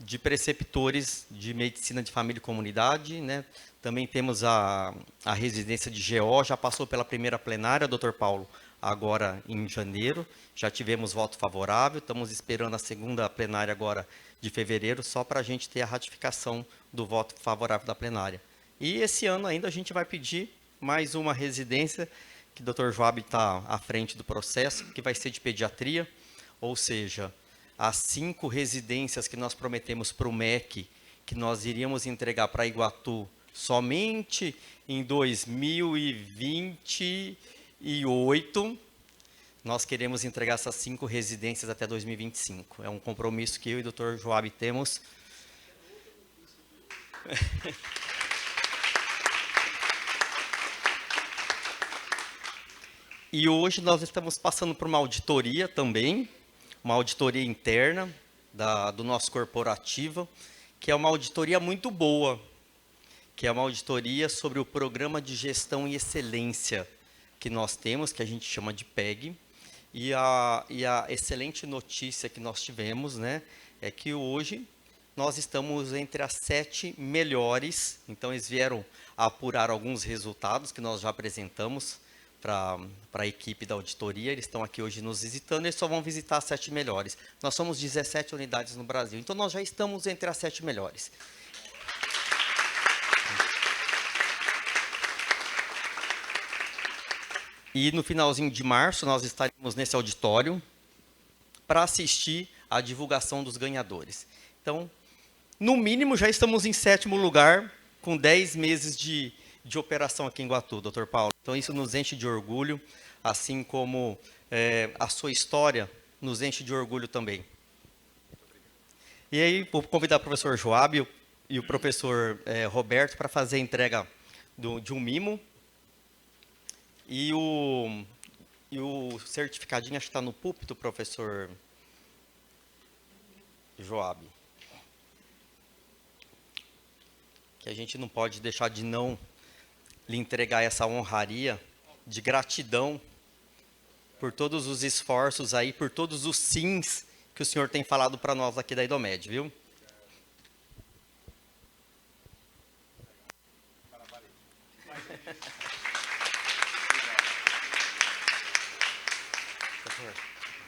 de preceptores de Medicina de Família e Comunidade. Né? Também temos a residência de GO, já passou pela primeira plenária, Dr. Paulo, agora em janeiro. Já tivemos voto favorável, estamos esperando a segunda plenária agora de fevereiro, só para a gente ter a ratificação do voto favorável da plenária. E esse ano ainda a gente vai pedir mais uma residência, que o Dr. Joab está à frente do processo, que vai ser de pediatria, ou seja, as 5 residências que nós prometemos para o MEC, que nós iríamos entregar para Iguatu somente em 2028, nós queremos entregar essas 5 residências até 2025. É um compromisso que eu e o Dr. Joab temos. E hoje nós estamos passando por uma auditoria também, uma auditoria interna do nosso corporativo, que é uma auditoria muito boa, que é uma auditoria sobre o Programa de Gestão e Excelência que nós temos, que a gente chama de PEG, e a excelente notícia que nós tivemos, né, é que hoje nós estamos entre as 7 melhores. Então, eles vieram apurar alguns resultados que nós já apresentamos para a equipe da auditoria. Eles estão aqui hoje nos visitando, eles só vão visitar as 7 melhores. Nós somos 17 unidades no Brasil, então nós já estamos entre as 7 melhores. E no finalzinho de março, nós estaremos nesse auditório para assistir à divulgação dos ganhadores. Então, no mínimo, já estamos em 7º lugar, com 10 meses de operação aqui em Iguatu, Dr. Paulo. Então, isso nos enche de orgulho, assim como a sua história nos enche de orgulho também. E aí, vou convidar o professor Joab e o professor Roberto para fazer a entrega de um mimo. E o certificadinho, acho que está no púlpito, professor Joab. Que a gente não pode deixar de não lhe entregar essa honraria de gratidão por todos os esforços aí, por todos os sims que o senhor tem falado para nós aqui da Idomed, viu?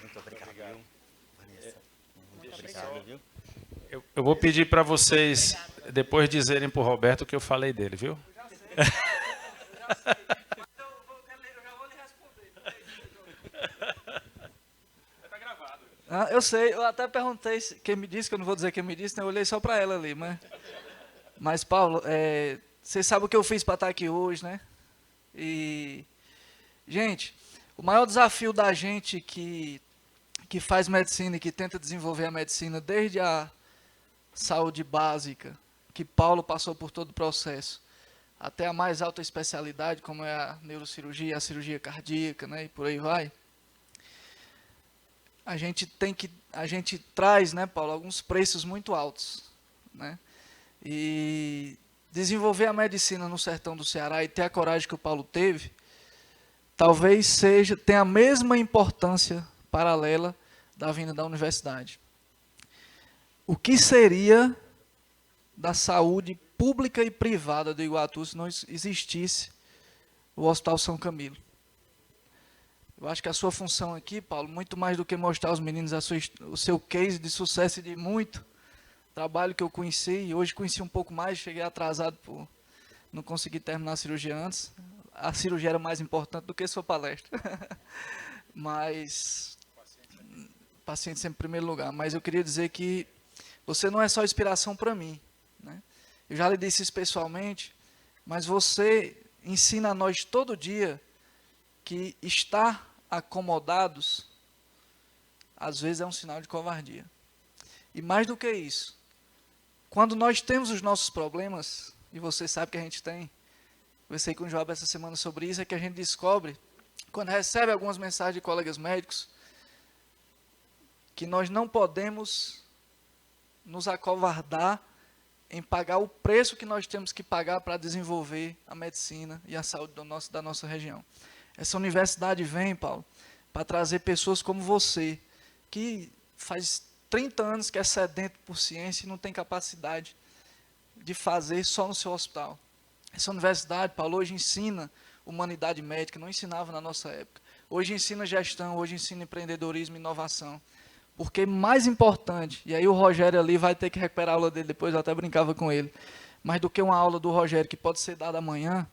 Muito obrigado, viu? Vanessa, muito obrigado, viu? Eu vou pedir para vocês depois dizerem para o Roberto o que eu falei dele, viu? Ah, eu sei, eu até perguntei quem me disse, que eu não vou dizer quem me disse, né? Eu olhei só para ela ali, mas Paulo, você sabe o que eu fiz para estar aqui hoje, né? E, gente, o maior desafio da gente que faz medicina e que tenta desenvolver a medicina desde a saúde básica, que Paulo passou por todo o processo, até a mais alta especialidade, como é a neurocirurgia, a cirurgia cardíaca, né, e por aí vai. A gente traz, né, Paulo, alguns preços muito altos, né? E desenvolver a medicina no sertão do Ceará e ter a coragem que o Paulo teve, talvez tenha a mesma importância paralela da vinda da universidade. O que seria da saúde pública e privada do Iguatu se não existisse o Hospital São Camilo? Eu acho que a sua função aqui, Paulo, muito mais do que mostrar aos meninos o seu case de sucesso e de muito trabalho que eu conheci, e hoje conheci um pouco mais, cheguei atrasado por não conseguir terminar a cirurgia antes. A cirurgia era mais importante do que sua palestra. Mas paciente sempre em primeiro lugar. Mas eu queria dizer que você não é só inspiração para mim, né? Eu já lhe disse isso pessoalmente, mas você ensina a nós todo dia que estar acomodados, às vezes, é um sinal de covardia. E mais do que isso, quando nós temos os nossos problemas, e você sabe que a gente tem, conversei com o Joab essa semana sobre isso, é que a gente descobre, quando recebe algumas mensagens de colegas médicos, que nós não podemos nos acovardar em pagar o preço que nós temos que pagar para desenvolver a medicina e a saúde da nossa região. Essa universidade vem, Paulo, para trazer pessoas como você, que faz 30 anos que é sedento por ciência e não tem capacidade de fazer só no seu hospital. Essa universidade, Paulo, hoje ensina humanidade médica, não ensinava na nossa época. Hoje ensina gestão, hoje ensina empreendedorismo e inovação. Porque mais importante, e aí o Rogério ali vai ter que recuperar a aula dele depois, eu até brincava com ele, mas do que uma aula do Rogério que pode ser dada amanhã,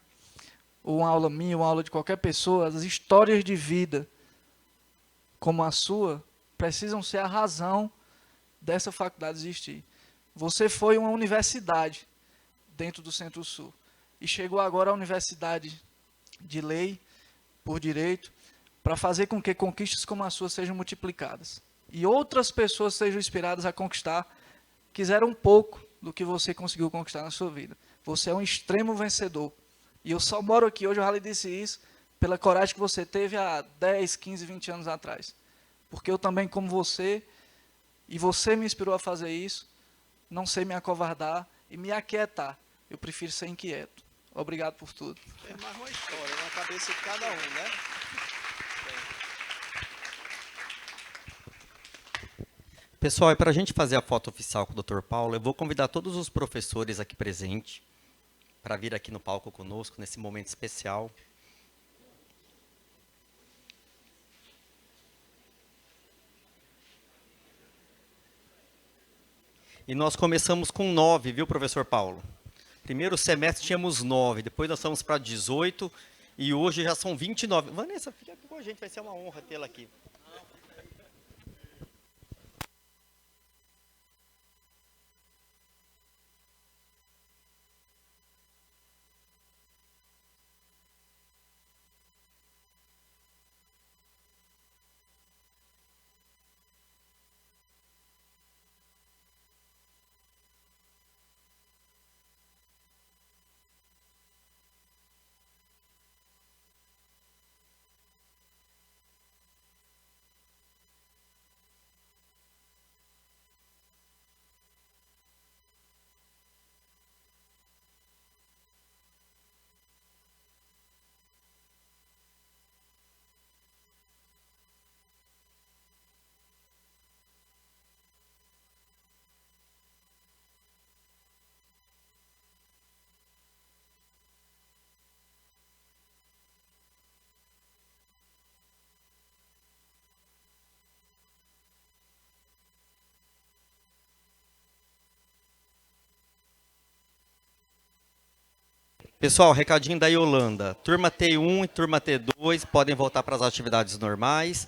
ou uma aula minha, ou uma aula de qualquer pessoa, as histórias de vida como a sua precisam ser a razão dessa faculdade existir. Você foi uma universidade dentro do Centro-Sul e chegou agora à universidade de lei, por direito, para fazer com que conquistas como a sua sejam multiplicadas. E outras pessoas sejam inspiradas a conquistar, quiseram um pouco do que você conseguiu conquistar na sua vida. Você é um extremo vencedor. E eu só moro aqui hoje, eu já lhe disse isso, pela coragem que você teve há 10, 15, 20 anos atrás. Porque eu também, como você, e você me inspirou a fazer isso, não sei me acovardar e me aquietar. Eu prefiro ser inquieto. Obrigado por tudo. Tem mais uma história na cabeça de cada um, né? Pessoal, e para a gente fazer a foto oficial com o Dr. Paulo, eu vou convidar todos os professores aqui presentes para vir aqui no palco conosco, nesse momento especial. E nós começamos com 9, viu, professor Paulo? Primeiro semestre tínhamos 9, depois nós fomos para 18 e hoje já são 29. Vanessa, fica aqui com a gente, vai ser uma honra tê-la aqui. Pessoal, recadinho da Yolanda. Turma T1 e turma T2 podem voltar para as atividades normais.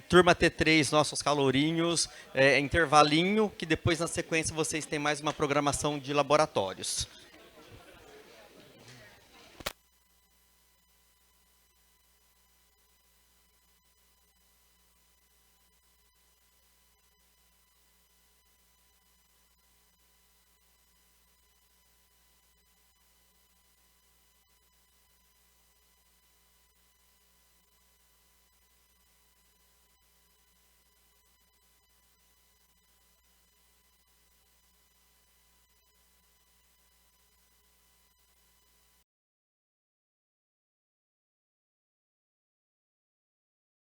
Turma T3, nossos calourinhos, intervalinho, que depois na sequência vocês têm mais uma programação de laboratórios.